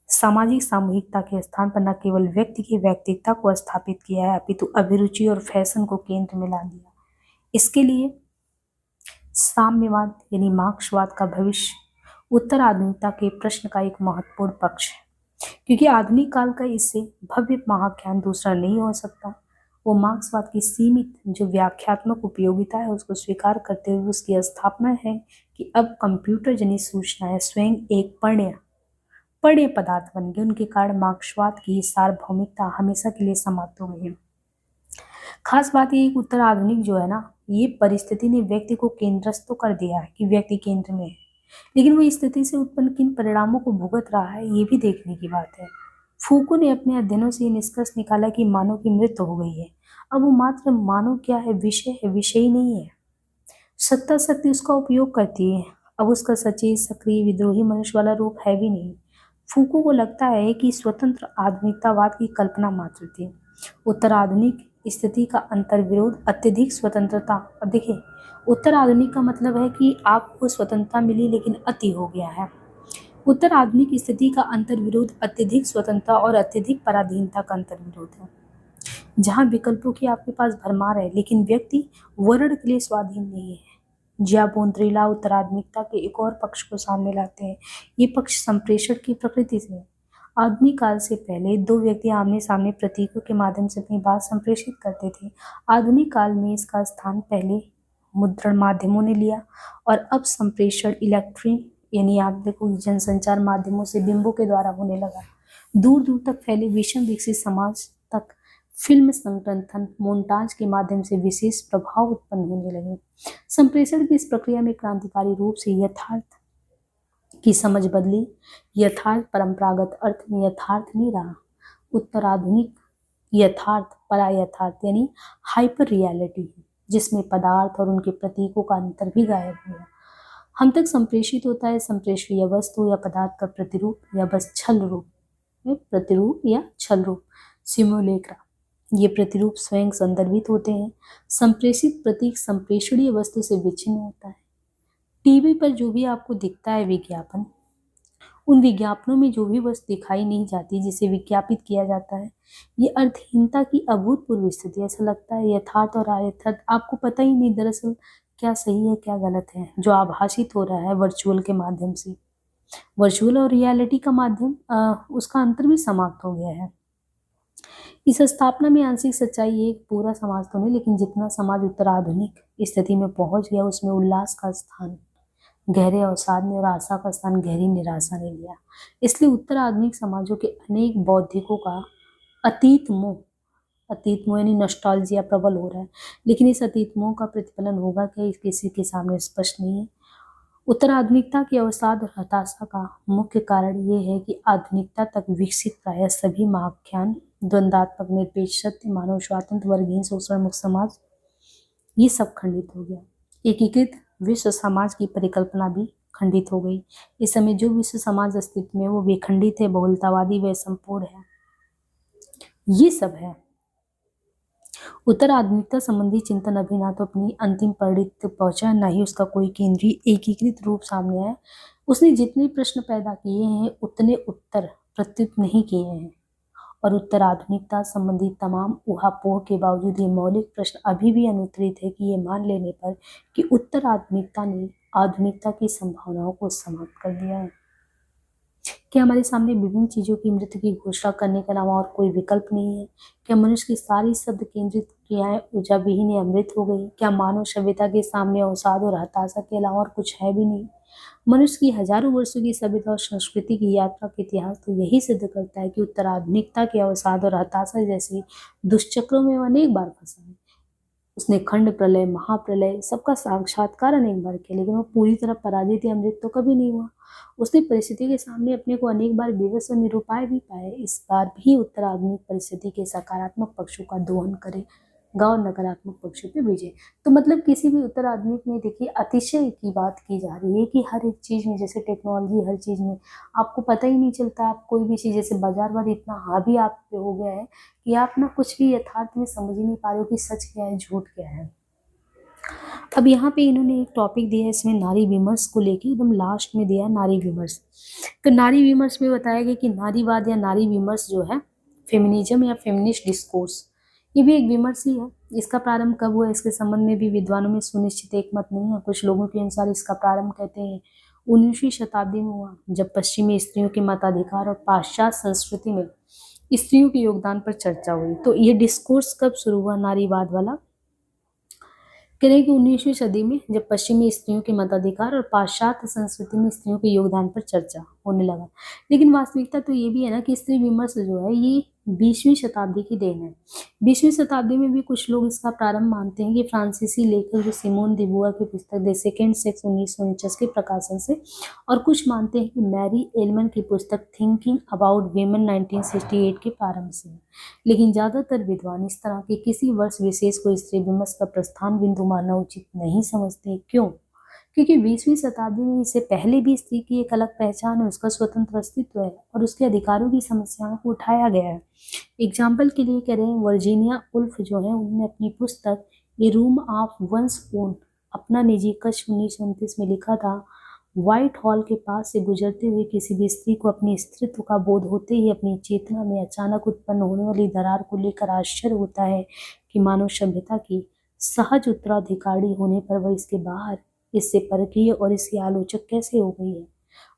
सामाजिक सामूहिकता के स्थान पर न केवल व्यक्ति की व्यक्तित्व को स्थापित किया है, अपितु अभिरुचि और फैशन को केंद्र में ला दिया। इसके लिए साम्यवाद यानी मार्क्सवाद का भविष्य उत्तर आधुनिकता के प्रश्न का एक महत्वपूर्ण पक्ष है, क्योंकि आधुनिक काल का इससे भव्य महाख्यान दूसरा नहीं हो सकता। वो मार्क्सवाद की सीमित जो व्याख्यात्मक उपयोगिता है उसको स्वीकार करते हुए उसकी स्थापना है कि अब कंप्यूटर जनित सूचनाएं स्वयं एक पढ़े पदार्थ बन गए। उनके कारण मार्क्सवाद की सार्वभौमिकता हमेशा के लिए समाप्त हो गई है। खास बात ये उत्तर आधुनिक जो है ना, ये परिस्थिति ने व्यक्ति को केंद्रस्थ तो कर दिया है कि व्यक्ति केंद्र में है, लेकिन वो इस स्थिति से उत्पन्न किन परिणामों को भुगत रहा है ये भी देखने की बात है। फूको ने अपने अध्ययनों से ये निष्कर्ष निकाला कि मानव की मृत्यु हो गई है। अब वो मात्र मानव क्या है, विषय है, विषय ही नहीं है। सत्ता शक्ति उसका उपयोग करती है, अब उसका सचेत सक्रिय विद्रोही मनुष्य वाला रूप है भी नहीं। फूको को लगता है कि स्वतंत्र आधुनिकतावाद की कल्पना मात्र थी। उत्तर आधुनिक स्थिति का अंतर्विरोध अत्यधिक स्वतंत्रता। अब देखिए, उत्तर आधुनिक का मतलब है कि आपको स्वतंत्रता मिली लेकिन अति हो गया है। उत्तर आधुनिक स्थिति का अंतर्विरोध अत्यधिक स्वतंत्रता और अत्यधिक पराधीनता का अंतर्विरोध है, जहाँ विकल्पों की आपके पास भरमार है लेकिन व्यक्ति वर्ण के लिए स्वाधीन नहीं है। जियाबोन्द्रेला उत्तराधुनिकता के एक और पक्ष को सामने लाते हैं। ये पक्ष संप्रेषण की प्रकृति से है। आधुनिक काल से पहले दो व्यक्ति आमने सामने प्रतीकों के माध्यम से अपनी बात संप्रेषित करते थे। आधुनिक काल में इसका स्थान पहले मुद्रण माध्यमों ने लिया और अब संप्रेषण इलेक्ट्रिक यानी आप देखो जनसंचार माध्यमों से बिंबों के द्वारा होने लगा। दूर दूर तक फैले विषम विकसित समाज तक फिल्म संग्रंथन मोन्टाज के माध्यम से विशेष प्रभाव उत्पन्न होने लगे। संप्रेषण की इस प्रक्रिया में क्रांतिकारी रूप से यथार्थ की समझ बदली। यथार्थ परंपरागत अर्थ में यथार्थ नहीं रहा। उत्तराधुनिक यथार्थ परायथार्थ यानी हाइपर रियलिटी है, जिसमें पदार्थ और उनके प्रतीकों का अंतर भी गायब हुआ। हम तक संप्रेषित होता है संप्रेषणीय वस्तु या पदार्थ का प्रतिरूप या बस छल रूप, प्रतिरूप या छल रूप, सिमुलेक्रा। ये प्रतिरूप स्वयं संदर्भित होते हैं। संप्रेषित प्रतीक संप्रेषणीय वस्तु से विच्छिन्न होता है। टीवी पर जो भी आपको दिखता है विज्ञापन, उन विज्ञापनों में जो भी वस्तु दिखाई नहीं जाती जिसे विज्ञापित किया जाता है, ये अर्थहीनता की अभूतपूर्व स्थिति। ऐसा लगता है यथार्थ और अयथार्थ आपको पता ही नहीं दरअसल क्या सही है क्या गलत है, जो आभासित हो रहा है वर्चुअल के माध्यम से। वर्चुअल और रियलिटी का माध्यम उसका अंतर भी समाप्त हो गया है। इस स्थापना में आंशिक सच्चाई एक पूरा समाज तो नहीं, लेकिन जितना समाज उत्तराधुनिक स्थिति में पहुंच गया उसमें उल्लास का स्थान गहरे अवसाद ने और आशा का स्थान गहरी निराशा ने लिया। इसलिए उत्तर आधुनिक समाजों के अनेक बौद्धिकों का अतीत मोह यानी नॉस्टैल्जिया प्रबल हो रहा है। लेकिन इस अतीत मोह का प्रतिफलन होगा क्या, इस किसी के सामने स्पष्ट नहीं है। उत्तर आधुनिकता की अवसाद और हताशा का मुख्य कारण ये है कि आधुनिकता तक विकसित प्रायः सभी महाख्यान द्वंद्वात्मक निरपेक्ष सत्य मानव स्वातंत्र वर्गहीन शोषण मुक्त समाज ये सब खंडित हो गया। एकीकृत विश्व समाज की परिकल्पना भी खंडित हो गई। इस समय जो विश्व समाज अस्तित्व में वो विखंडित है, बहुलतावादी व संपूर्ण है। ये सब है। उत्तर आधुनिकता संबंधी चिंतन अभी ना तो अपनी अंतिम परिणति पहुंचा, ना ही उसका कोई केंद्रीय एकीकृत रूप सामने आया। उसने जितने प्रश्न पैदा किए हैं उतने उत्तर प्रत्युत नहीं किए हैं, और उत्तर आधुनिकता संबंधी तमाम ऊहापोह के बावजूद ये मौलिक प्रश्न अभी भी अनुत्तरित है कि ये मान लेने पर कि उत्तर आधुनिकता ने आधुनिकता की संभावनाओं को समाप्त कर दिया है। क्या हमारे सामने विभिन्न चीजों की मृत्यु की घोषणा करने के अलावा और कोई विकल्प नहीं है? क्या मनुष्य की सारी शब्द केंद्रित क्रियाएं ऊर्जा विहीन या अमृत हो गई? क्या मानव सभ्यता के सामने अवसाद और हताशा के अलावा और कुछ है भी नहीं? मनुष्य की हजारों वर्षों की सभ्यता और संस्कृति की यात्रा का इतिहास तो यही सिद्ध करता है कि उत्तर आधुनिकता के अवसाद और हताशा जैसे दुष्चक्रों में वो अनेक बार फंसा है। उसने खंड प्रलय, महाप्रलय सबका साक्षात्कार अनेक बार किया, लेकिन वो पूरी तरह पराजित या अमृत तो कभी नहीं हुआ। उसने परिस्थिति के सामने अपने को अनेक बार विवश और निरुपाय भी पाए। इस बार भी उत्तर आधुनिक परिस्थिति के सकारात्मक पक्षों का दोहन करेगा और नकारात्मक पक्षों पे विजय। तो मतलब किसी भी उत्तर आधुनिक में देखिए अतिशय की बात की जा रही है कि हर एक चीज में, जैसे टेक्नोलॉजी, हर चीज में आपको पता ही नहीं चलता। आप कोई भी चीज, जैसे बाजारवाद इतना हावी आप पे हो गया है कि आप ना कुछ भी यथार्थ में समझ ही नहीं पा रहे हो कि सच क्या है झूठ क्या है। अब यहाँ पे इन्होंने एक टॉपिक दिया है इसमें नारी विमर्श को लेके, एकदम लास्ट में दिया है नारी विमर्श। तो नारी विमर्श में बताया गया कि नारीवाद या नारी विमर्श जो है फेमिनिज्म या फेमिनिस्ट डिस्कोर्स, ये भी एक विमर्श ही है। इसका प्रारंभ कब हुआ इसके संबंध में भी विद्वानों में सुनिश्चित एक मत नहीं है। कुछ लोगों के अनुसार इसका प्रारंभ कहते हैं 19वीं शताब्दी में हुआ, जब पश्चिमी स्त्रियों के मताधिकार और पाश्चात्य संस्कृति में स्त्रियों के योगदान पर चर्चा हुई। तो ये डिस्कोर्स कब शुरू हुआ नारीवाद वाला? कह रहे हैं कि 19वीं सदी में जब पश्चिमी स्त्रियों के मताधिकार और पाश्चात्य संस्कृति में स्त्रियों के योगदान पर चर्चा होने लगा। लेकिन वास्तविकता तो ये भी है ना कि स्त्री विमर्श जो है ये 20वीं शताब्दी की देन है। 20वीं शताब्दी में भी कुछ लोग इसका प्रारंभ मानते हैं कि फ्रांसीसी लेखक जो सिमोन दी बुआ की पुस्तक द सेकेंड सेक्स 1949 के प्रकाशन से, और कुछ मानते हैं कि मैरी एलमन की पुस्तक थिंकिंग अबाउट वीमेन 1968 के प्रारंभ से। लेकिन ज्यादातर विद्वान इस तरह के किसी वर्ष विशेष को स्त्री विमर्श का प्रस्थान बिंदु मानना उचित नहीं समझते। क्यों? क्योंकि 20वीं शताब्दी में इससे पहले भी स्त्री की एक अलग पहचान है, उसका स्वतंत्र अस्तित्व है और उसके अधिकारों की समस्याओं को उठाया गया है। एग्जाम्पल के लिए कह रहे हैं वर्जीनिया उल्फ जो है, उन्होंने अपनी पुस्तक ए रूम ऑफ वंस ओन अपना निजी कश 1929 में लिखा था, व्हाइट हॉल के पास से गुजरते हुए किसी भी स्त्री को अपने अस्तित्व का बोध होते ही अपनी चेतना में अचानक उत्पन्न होने वाली दरार को लेकर आश्चर्य होता है कि मानव सभ्यता की सहज उत्तराधिकारी होने पर वह इसके बाहर, इससे परकीय और इसकी आलोचक कैसे हो गई है।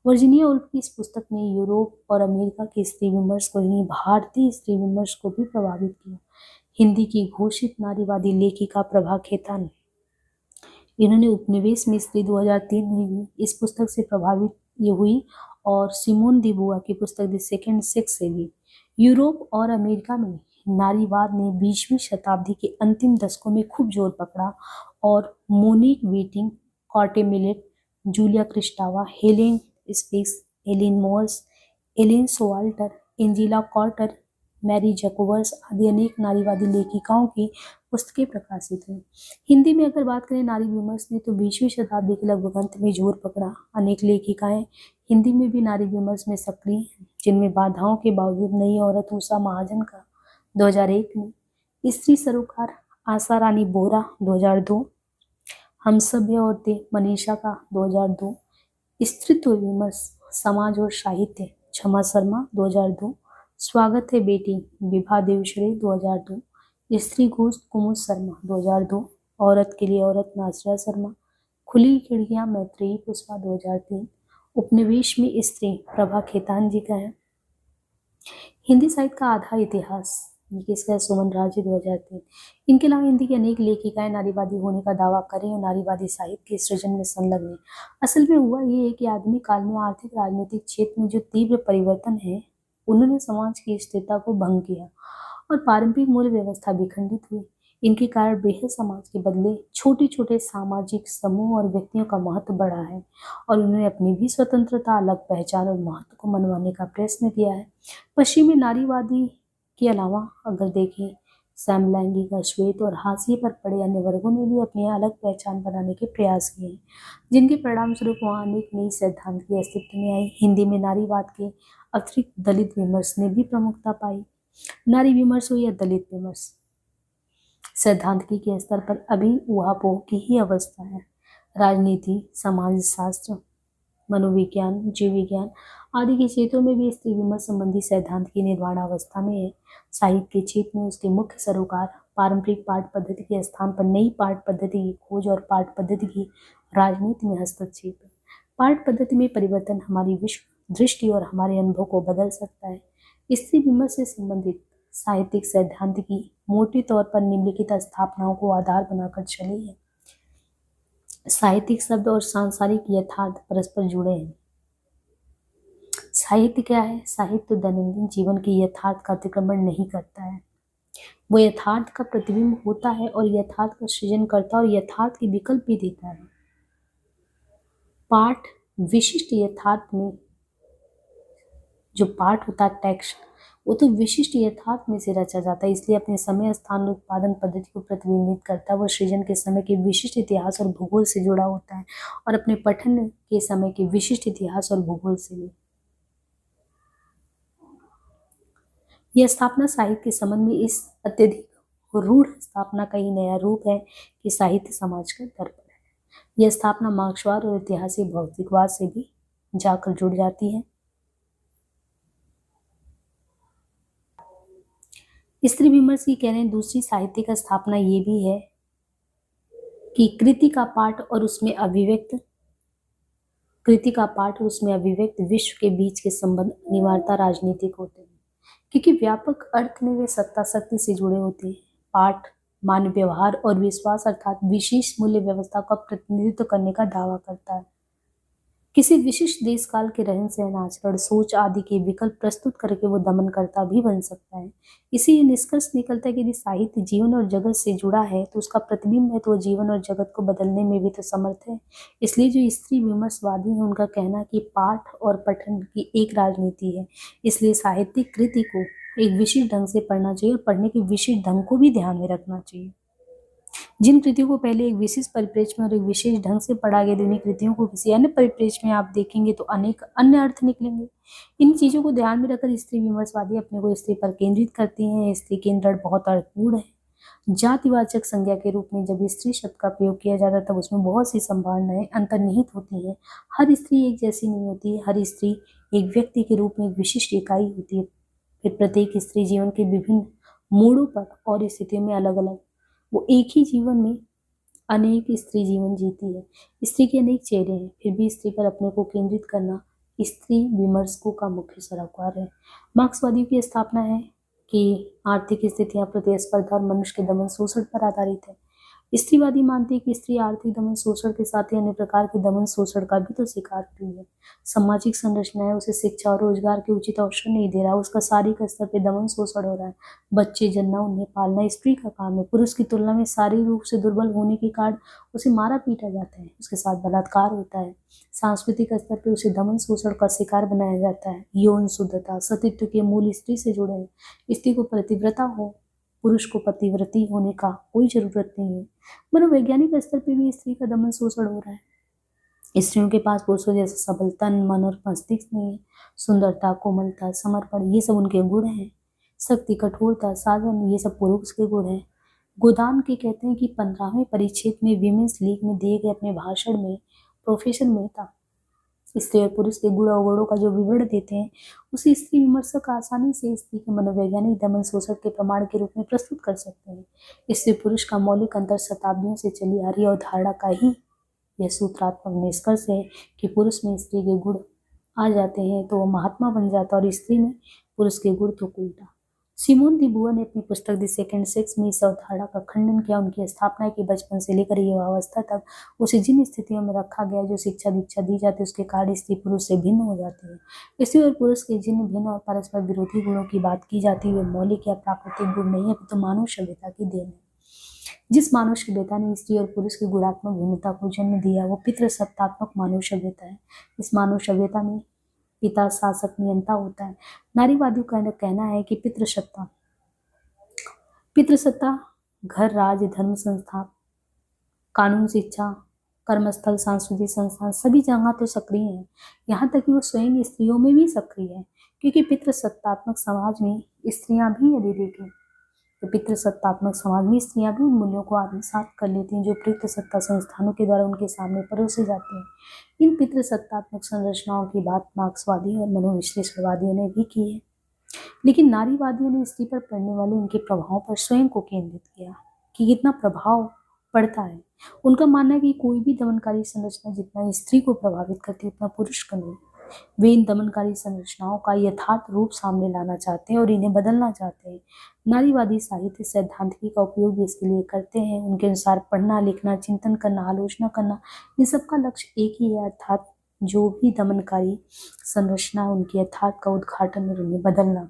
वर्जीनिया उल्फ की इस पुस्तक ने यूरोप और अमेरिका के स्त्री विमर्श को ही नहीं, भारतीय स्त्री विमर्श को भी प्रभावित किया। हिंदी की घोषित नारीवादी लेखिका प्रभा खेतान, इन्होंने उपनिवेश में स्त्री 2003 में भी इस पुस्तक से प्रभावित ये हुई, और सिमोन दी बुआ की पुस्तक द सेकेंड सेक्स से भी। यूरोप और अमेरिका में नारीवाद ने 20वीं शताब्दी के अंतिम दशकों में खूब जोर पकड़ा, और Monique Wittig, Kate Millett, Julia Kristeva, Helene Cixous, Ellen Moers, Elaine Showalter, Angela Carter, Mary Jacobus आदि अनेक नारीवादी लेखिकाओं की पुस्तकें प्रकाशित हुई। हिंदी में अगर बात करें नारी विमर्श ने तो 20वीं शताब्दी के लगभग अंत में जोर पकड़ा। अनेक लेखिकाएं हिंदी में भी नारी विमर्श में सक्रिय हैं, जिनमें बाधाओं के बावजूद नई औरत उषा महाजन का 2001 में, स्त्री सरोकार आशा रानी बोरा 2002, हम सभ्य औरतें मनीषा का 2002, स्त्रीत्व विमर्श समाज और साहित्य क्षमा शर्मा 2002, स्वागत है बेटी विभा देवश्री 2002, स्त्री घोष कुमुद शर्मा 2002, औरत के लिए औरत नासिरा शर्मा, खुली खिड़कियां मैत्रेयी पुष्पा 2003, उपनिवेश में स्त्री प्रभा खेतान जी का है। हिंदी साहित्य का आधा इतिहास ये किसका है? सुमन राजे 2003। इनके अलावा हिंदी की अनेक लेखिकाएं नारीवादी होने का दावा करें और नारीवादी साहित्य के सृजन में संलग्न हैं। असल में हुआ ये है कि आधुनिक काल में आर्थिक राजनीतिक क्षेत्र में जो तीव्र परिवर्तन है उन्होंने समाज की स्थिरता को भंग किया और पारंपरिक मूल्य व्यवस्था विखंडित हुई। इनके कारण बृहद समाज के बदले छोटे छोटे सामाजिक समूह और व्यक्तियों का महत्व बढ़ा है और उन्होंने अपनी भी स्वतंत्रता, अलग पहचान और महत्व को मनवाने का प्रयत्न किया है। पश्चिमी नारीवादी के अलावा अगर देखें समलैंगिक, अश्वेत और हाशिए पर पड़े अन्य वर्गों ने भी अपनी अलग पहचान बनाने के प्रयास किए हैं, जिनके परिणाम स्वरूप वहाँ अनेक नई सिद्धांत की अस्तित्व में आई। हिंदी में नारीवाद के अतिरिक्त दलित विमर्श ने भी प्रमुखता पाई। नारी विमर्श हो या दलित विमर्श, सैद्धांतिकी के स्तर पर अभी ऊहापोह की ही अवस्था है। राजनीति, समाजशास्त्र, मनोविज्ञान, जीव विज्ञान आदि के क्षेत्रों में भी स्त्री विमर्श संबंधी सैद्धांत की निर्माणावस्था में है। साहित्य के क्षेत्र में उसके मुख्य सरोकार पारंपरिक पाठ पद्धति के स्थान पर नई पाठ पद्धति की खोज और पाठ पद्धति की राजनीति में हस्तक्षेप है। पाठ पद्धति में परिवर्तन हमारी विश्व दृष्टि और हमारे अनुभव को बदल सकता है। स्त्री विमर्श से संबंधित साहित्यिक सैद्धांतिकी मोटे तौर पर निम्नलिखित स्थापनाओं को आधार बनाकर चली है। साहित्यिक शब्द और सांसारिक यथार्थ परस्पर जुड़े हैं। साहित्य क्या है? साहित्य दैनंदिन जीवन के यथार्थ का अतिक्रमण नहीं करता है, वो यथार्थ का प्रतिबिंब होता है और यथार्थ का सृजन करता है और यथार्थ के विकल्प भी देता है। पाठ विशिष्ट यथार्थ में जो पाठ होता है टेक्स्ट, वो तो विशिष्ट यथार्थ में से रचा जाता है, इसलिए अपने समय, स्थान और उत्पादन पद्धति को प्रतिबिंबित करता है। वह सृजन के समय के विशिष्ट इतिहास और भूगोल से जुड़ा होता है और अपने पठन के समय के विशिष्ट इतिहास और भूगोल से भी। यह स्थापना साहित्य के संबंध में इस अत्यधिक रूढ़ स्थापना का ही नया रूप है कि साहित्य समाज का दर्पण है। यह स्थापना मार्क्सवाद और ऐतिहासिक भौतिकवाद से भी जाकर जुड़ जाती है। स्त्री विमर्श की कह रहे हैं दूसरी साहित्यिक स्थापना ये भी है कि कृति का पाठ और उसमें अभिव्यक्त विश्व के बीच के संबंध अनिवार्यता राजनीतिक होते हैं, क्योंकि व्यापक अर्थ में वे सत्ता शक्ति से जुड़े होते हैं। पाठ मानव व्यवहार और विश्वास अर्थात विशेष मूल्य व्यवस्था का प्रतिनिधित्व करने का दावा करता है। किसी विशिष्ट देश काल के रहन सहन, आचरण, सोच आदि के विकल्प प्रस्तुत करके वो दमनकर्ता भी बन सकता है। इसी ये निष्कर्ष निकलता है कि यदि साहित्य जीवन और जगत से जुड़ा है तो उसका प्रतिबिंब है, तो वो जीवन और जगत को बदलने में भी तो समर्थ है। इसलिए जो स्त्री विमर्शवादी है उनका कहना कि पाठ और पठन की एक राजनीति है, इसलिए साहित्यिक कृति को एक विशिष्ट ढंग से पढ़ना चाहिए और पढ़ने के विशिष्ट ढंग को भी ध्यान में रखना चाहिए। जिन कृतियों को पहले एक विशेष परिप्रेक्ष्य में और एक विशेष ढंग से पढ़ा गया, उन्हीं कृतियों को किसी अन्य परिप्रेक्ष्य में आप देखेंगे तो अनेक अन्य अर्थ निकलेंगे। इन चीजों को ध्यान में रखकर स्त्री विमर्शवादी अपने को स्त्री पर केंद्रित करती हैं। स्त्री केंद्र बहुत अर्थपूर्ण है। जातिवाचक संज्ञा के रूप में जब स्त्री शब्द का प्रयोग किया जाता है तब उसमें बहुत सी संभावनाएं अंतर्निहित होती है। हर स्त्री एक जैसी नहीं होती है। हर स्त्री एक व्यक्ति के रूप में एक विशिष्ट इकाई होती है। फिर प्रत्येक स्त्री जीवन के विभिन्न मोड़ों पर और स्थितियों में अलग अलग, वो एक ही जीवन में अनेक स्त्री जीवन जीती है। स्त्री के अनेक चेहरे हैं, फिर भी स्त्री पर अपने को केंद्रित करना स्त्री विमर्शकों का मुख्य सरोकार है। मार्क्सवादियों की स्थापना है कि आर्थिक स्थितियां, प्रतिस्पर्धा और मनुष्य के दमन शोषण पर आधारित है। स्त्रीवादी मानते हैं कि स्त्री आर्थिक दमन शोषण के साथ ही अन्य प्रकार के दमन शोषण का भी तो शिकार हुई है। सामाजिक संरचनाएं उसे शिक्षा और रोजगार के उचित अवसर नहीं दे रहा, उसका शारीरिक स्तर पे दमन शोषण हो रहा है। बच्चे जन्ना, उन्हें पालना स्त्री का काम है। पुरुष की तुलना में शारीरिक रूप से दुर्बल होने के कारण उसे मारा पीटा जाता है, उसके साथ बलात्कार होता है। सांस्कृतिक स्तर पर उसे दमन शोषण का शिकार बनाया जाता है। यौन शुद्धता, सतीत्व के मूल स्त्री से जुड़े हैं। स्त्री को पतिव्रता हो, पुरुष को पतिव्रती होने का कोई जरूरत नहीं है। मनोवैज्ञानिक स्तर पर भी स्त्री का दमन शोषण हो रहा है। स्त्रियों के पास पुरुषों जैसा सबल तन, मन और मस्तिष्क नहीं है। सुंदरता, कोमलता, समर्पण ये सब उनके गुण हैं। शक्ति, कठोरता, साधन ये सब पुरुष के गुण हैं। गोदान के कहते हैं कि 15वें परिच्छेद में विमेंस लीग में दिए गए अपने भाषण में प्रोफेसर मेहता स्त्री और पुरुष के गुण अवगुणों का जो विवरण देते हैं उसे स्त्री विमर्शक आसानी से स्त्री के मनोवैज्ञानिक दमन शोषण के प्रमाण के रूप में प्रस्तुत कर सकते हैं। स्त्री पुरुष का मौलिक अंतर शताब्दियों से चली आ रही अवधारणा का ही यह सूत्रात्मक निष्कर्ष है कि पुरुष में स्त्री के गुण आ जाते हैं तो वह महात्मा बन जाता है और स्त्री में पुरुष के गुण तो उल्टा। सिमोन दी बुआ ने अपनी पुस्तक द सेकंड सेक्स में इस अवधारणा का खंडन किया। उनकी स्थापना की बचपन से लेकर युवावस्था तक उसे जिन स्थितियों में रखा गया, जो शिक्षा दीक्षा दी जाती है, उसके कारण स्त्री पुरुष से भिन्न हो जाती है। स्त्री और पुरुष के जिन भिन्न और परस्पर विरोधी गुणों की बात की जाती है वे मौलिक या प्राकृतिक गुण नहीं है, तो मानव सभ्यता की देन है। जिस मानव सभ्यता ने स्त्री और पुरुष की गुणात्मक भिन्नता को जन्म दिया वो पितृसत्तात्मक मानव सभ्यता है। इस मानव सभ्यता में पिता शासक नियंता होता है। नारीवादियों का कहना है कि पितृसत्ता घर, राज्य, धर्म संस्था, कानून, शिक्षा, कर्मस्थल, सांस्कृतिक संस्थान सभी जगह तो सक्रिय है। यहाँ तक कि वो स्वयं स्त्रियों में भी सक्रिय है, क्योंकि पितृसत्तात्मक समाज में स्त्रियां भी यदि देखें तो पितृसत्तात्मक समाज में स्त्रियां भी उन मूल्यों को आत्मसात कर लेती हैं जो पितृसत्ता संस्थानों के द्वारा उनके सामने परोसे जाते हैं। इन पितृसत्तात्मक संरचनाओं की बात मार्क्सवादी और मनोविश्लेषणवादियों ने भी की है, लेकिन नारीवादियों ने स्त्री पर पड़ने वाले इनके प्रभाव पर स्वयं को केंद्रित किया कि कितना प्रभाव पड़ता है। उनका मानना है कि कोई भी दमनकारी संरचना जितना स्त्री को प्रभावित करती है उतना पुरुष को नहीं। वे इन दमनकारी संरचनाओं का यथार्थ रूप सामने लाना चाहते हैं और इन्हें बदलना चाहते हैं। नारीवादी साहित्य सैद्धांतिकी का उपयोग भी इसके लिए करते हैं। उनके अनुसार पढ़ना, लिखना, चिंतन करना, आलोचना करना, इन सबका लक्ष्य एक ही है, अर्थात जो भी दमनकारी संरचना उनके यथार्थ का उद्घाटन और उन्हें बदलना।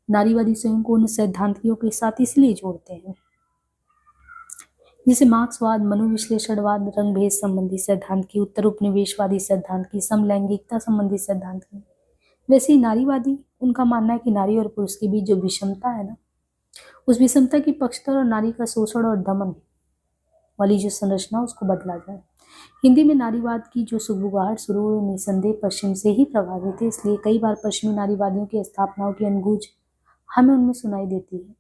नारीवादी स्वयं को उन सैद्धांतिकों के साथ इसलिए जोड़ते हैं जैसे मार्क्सवाद, मनोविश्लेषणवाद, रंगभेद संबंधी सिद्धांत की, उत्तर उपनिवेशवादी सिद्धांत की, समलैंगिकता संबंधी सिद्धांत की। वैसे ही नारीवादी, उनका मानना है कि नारी और पुरुष के बीच जो विषमता है ना, उस विषमता की पक्षधर और नारी का शोषण और दमन वाली जो संरचना उसको बदला जाए। हिंदी में नारीवाद की जो सुगबुगाहट शुरू हुई निसंदेह पश्चिम से ही प्रभावित है, इसलिए कई बार पश्चिमी नारीवादियों की स्थापनाओं की अनगूंज हमें उनमें सुनाई देती है।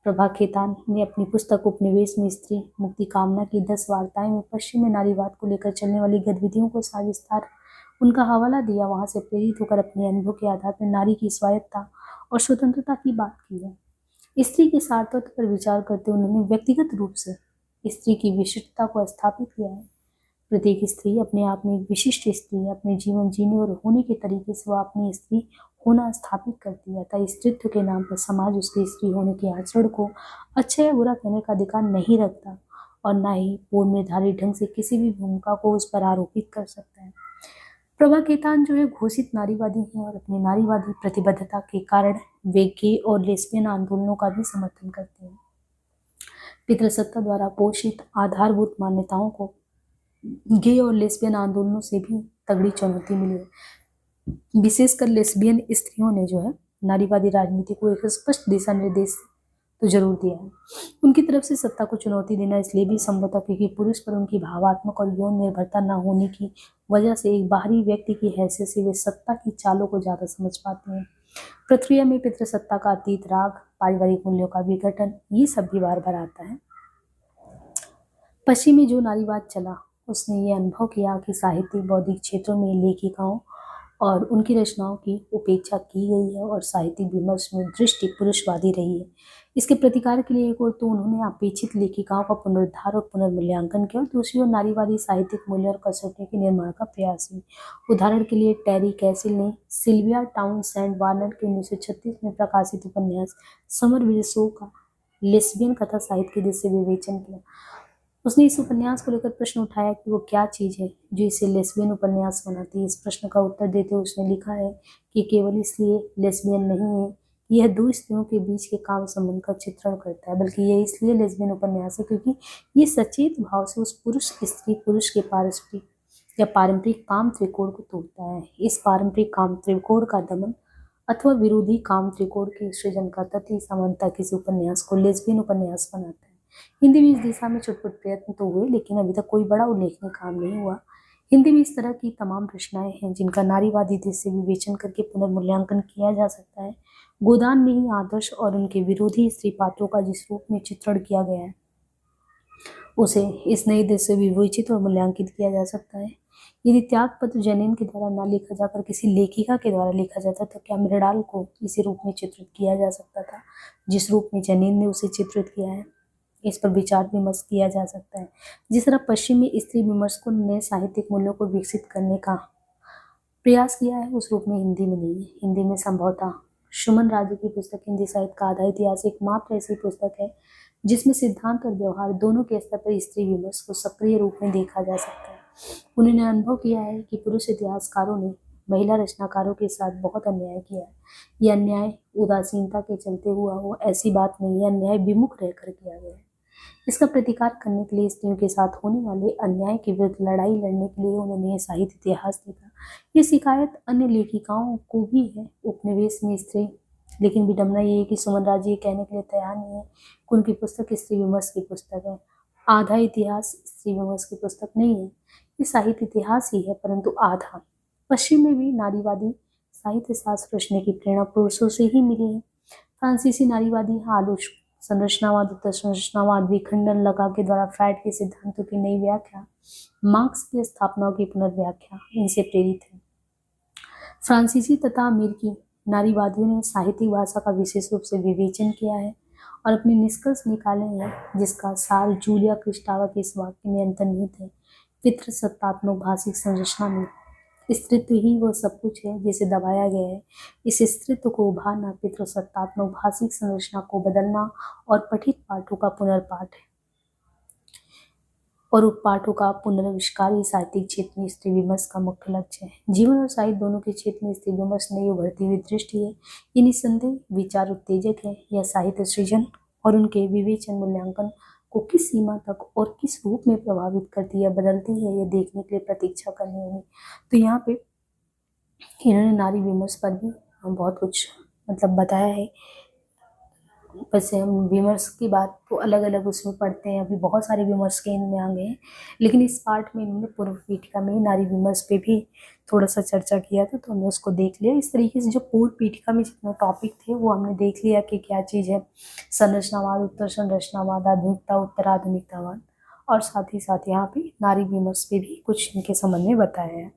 प्रभा खेतान ने अपनी पुस्तक उपनिवेश में स्त्री मुक्ति कामना की 10 वार्ताएं में पश्चिम में नारीवाद को लेकर चलने वाली गतिविधियों को सविस्तार उनका हवाला दिया। वहां से प्रेरित होकर अपने अनुभव के आधार पर नारी की स्वायत्तता और स्वतंत्रता की बात की है। स्त्री के सार्थत्व पर विचार करते उन्होंने व्यक्तिगत रूप से स्त्री की विशिष्टता को स्थापित किया है। प्रत्येक स्त्री अपने आप में एक विशिष्ट स्त्री है। अपने जीवन जीने और होने के तरीके से वह अपनी स्त्री होना स्थापित करती है। अतः स्त्रीत्व के नाम पर समाज उसके स्त्री होने के आचरण को अच्छा या बुरा कहने का अधिकार नहीं रखता और न ही पूर्व निर्धारित ढंग से किसी भी भूमिका को उस पर आरोपित कर सकता है। प्रभा खेतान जो है घोषित नारीवादी हैं और अपनी नारीवादी प्रतिबद्धता के कारण वे गे और लेस्बियन आंदोलनों का भी समर्थन करते हैं। पितृसत्ता द्वारा पोषित आधारभूत मान्यताओं को गे और लेस्बियन आंदोलनों से भी तगड़ी चुनौती मिली है। विशेषकर लेस्बियन स्त्रियों ने जो है नारीवादी राजनीति को एक स्पष्ट दिशा निर्देश तो जरूर दिया है। उनकी तरफ से सत्ता को चुनौती देना इसलिए भी संभव था क्योंकि पुरुष पर उनकी भावात्मक और यौन निर्भरता न होने की वजह से एक बाहरी व्यक्ति की हैसियत से वे सत्ता की चालों को ज्यादा समझ पाते हैं। प्रक्रिया में पितृसत्ता का अतीत राग, पारिवारिक मूल्यों का विघटन, ये सब भी बार बार आता है। पश्चिम में जो नारीवाद चला उसने ये अनुभव किया कि साहित्यिक बौद्धिक क्षेत्रों में लेखिकाओं और उनकी रचनाओं की उपेक्षा की गई है और साहित्यिक विमर्श में दृष्टि पुरुषवादी रही है। इसके प्रतिकार के लिए एक ओर तो उन्होंने अपेक्षित लेखिकाओं का पुनरुद्धार और पुनर्मूल्यांकन किया और दूसरी ओर नारीवादी साहित्यिक मूल्य और कसौटियों के निर्माण का प्रयास हुआ। उदाहरण के लिए टेरी कैसिल ने सिल्विया टाउनसेंड वार्नर के 1936 में प्रकाशित उपन्यास समर विद शो का लेस्बियन कथा साहित्य के दृष्टि से विवेचन किया। उसने इस उपन्यास को लेकर प्रश्न उठाया कि वो क्या चीज़ है जो इसे लेस्बियन उपन्यास बनाती है। इस प्रश्न का उत्तर देते हुए उसने लिखा है कि केवल इसलिए लेस्बियन नहीं है यह दो स्त्रियों के बीच के काम संबंध का चित्रण करता है, बल्कि यह इसलिए लेस्बियन उपन्यास है क्योंकि ये सचेत भाव से उस पुरुष स्त्री पुरुष के पारस्परिक या पारंपरिक काम त्रिकोण को तोड़ता है। इस पारंपरिक काम त्रिकोण का दमन अथवा विरोधी काम त्रिकोण के सृजन का तथ्य समानता किसी उपन्यास को लेस्बियन उपन्यास बनाता है। हिंदी में इस दिशा में छुटपुट प्रयत्न तो हुए लेकिन अभी तक कोई बड़ा उल्लेखनीय काम नहीं हुआ। हिंदी में इस तरह की तमाम रचनाएं हैं जिनका नारीवादी दृष्टि से विवेचन करके पुनर्मूल्यांकन किया जा सकता है। गोदान में ही आदर्श और उनके विरोधी स्त्री पात्रों का जिस रूप में चित्रण किया गया है उसे इस नई दृष्टि से विवेचित और मूल्यांकित किया जा सकता है। यदि त्यागपत्र जैनिन के द्वारा ना लिखा जाकर किसी लेखिका के द्वारा लिखा जाता तो क्या मृणाल को इसी रूप में चित्रित किया जा सकता था जिस रूप में जैनिन ने उसे चित्रित किया है? इस पर विचार विमर्श किया जा सकता है। जिस तरह पश्चिमी स्त्री विमर्शकों ने साहित्यिक मूल्यों को विकसित करने का प्रयास किया है उस रूप में हिंदी में नहीं है। हिंदी में संभवतः सुमन राजू की पुस्तक हिंदी साहित्य का आधा इतिहास एकमात्र ऐसी पुस्तक है जिसमें सिद्धांत और व्यवहार दोनों के स्तर पर स्त्री विमर्श को सक्रिय रूप में देखा जा सकता है। उन्होंने अनुभव किया है कि पुरुष इतिहासकारों ने महिला रचनाकारों के साथ बहुत अन्याय किया है। यह अन्याय उदासीनता के चलते हुआ हो ऐसी बात नहीं है, अन्याय विमुख रहकर किया गया है। इसका प्रतिकार करने के लिए स्त्रियों के साथ होने वाले अन्याय के विरुद्ध लड़ाई लड़ने के लिए उन्होंने यह साहित्य इतिहास लिखा। ये शिकायत अन्य लेखिकाओं को भी है उपनिवेश में स्त्री, लेकिन विडम्बना ये है कि सुमन राज ये कहने के लिए तैयार नहीं है कि उनकी पुस्तक स्त्री विमर्श की पुस्तक है। आधा इतिहास स्त्री विमर्श की पुस्तक नहीं है, ये साहित्य इतिहास ही है, परंतु आधा। पश्चिम में भी नारीवादी साहित्य शास्त्र रचने की प्रेरणा पुरुषों से ही मिली है। फ्रांसीसी नारीवादी आलोचक संरचनावाद, उत्तर संरचनावाद, विखंडन, लगा के द्वारा फ्राइड के सिद्धांतों की नई व्याख्या, मार्क्स की स्थापनाओं की पुनर्व्याख्या इनसे प्रेरित है। फ्रांसीसी तथा अमेरिकी नारीवादियों ने साहित्यिक भाषा का विशेष रूप से विवेचन किया है और अपने निष्कर्ष निकाले हैं, जिसका सार जूलिया क्रिस्टावा के इस वाक्य में अंतर्निहित है। पितृसत्तात्मक भाषिक संरचना में स्त्रीत्व ही वह सब कुछ है जिसे दबाया गया है। इस स्त्रीत्व को उभारना पितृसत्तात्मक भाषिक संरचना को बदलना और पठित पाठों का पुनर्पाठ है और पाठों का पुनराविष्कार ही साहित्यिक क्षेत्र में स्त्री विमर्श का मुख्य लक्ष्य है। जीवन और साहित्य दोनों के क्षेत्र में स्त्री विमर्श नई उभरती हुई दृष्टि है। ये निस्संदेह विचार उत्तेजक है। यह साहित्य सृजन और उनके विवेचन मूल्यांकन को किस सीमा तक और किस रूप में प्रभावित करती है, बदलती है, यह देखने के लिए प्रतीक्षा करनी होगी। तो यहाँ पे इन्होंने नारी विमर्श पर भी बहुत कुछ बताया है। वैसे हम विमर्श की बात तो अलग अलग उसमें पढ़ते हैं, अभी बहुत सारे विमर्श के इनमें आ गए हैं, लेकिन इस पार्ट में इन्होंने पूर्व पीठिका में नारी विमर्श पे भी थोड़ा सा चर्चा किया था, तो हमने उसको देख लिया। इस तरीके से जो पूर्व पीठिका में जितने टॉपिक थे वो हमने देख लिया कि क्या चीज़ है संरचनावाद, उत्तर संरचनावाद, आधुनिकता, उत्तराधुनिकतावाद, और साथ ही साथ यहाँ पे नारी विमर्श पे भी कुछ इनके संबंध में बताया है।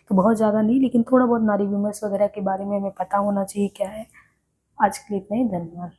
तो बहुत ज़्यादा नहीं, लेकिन थोड़ा बहुत नारी विमर्श वगैरह के बारे में हमें पता होना चाहिए क्या है। आज के लिए इतना ही, धन्यवाद।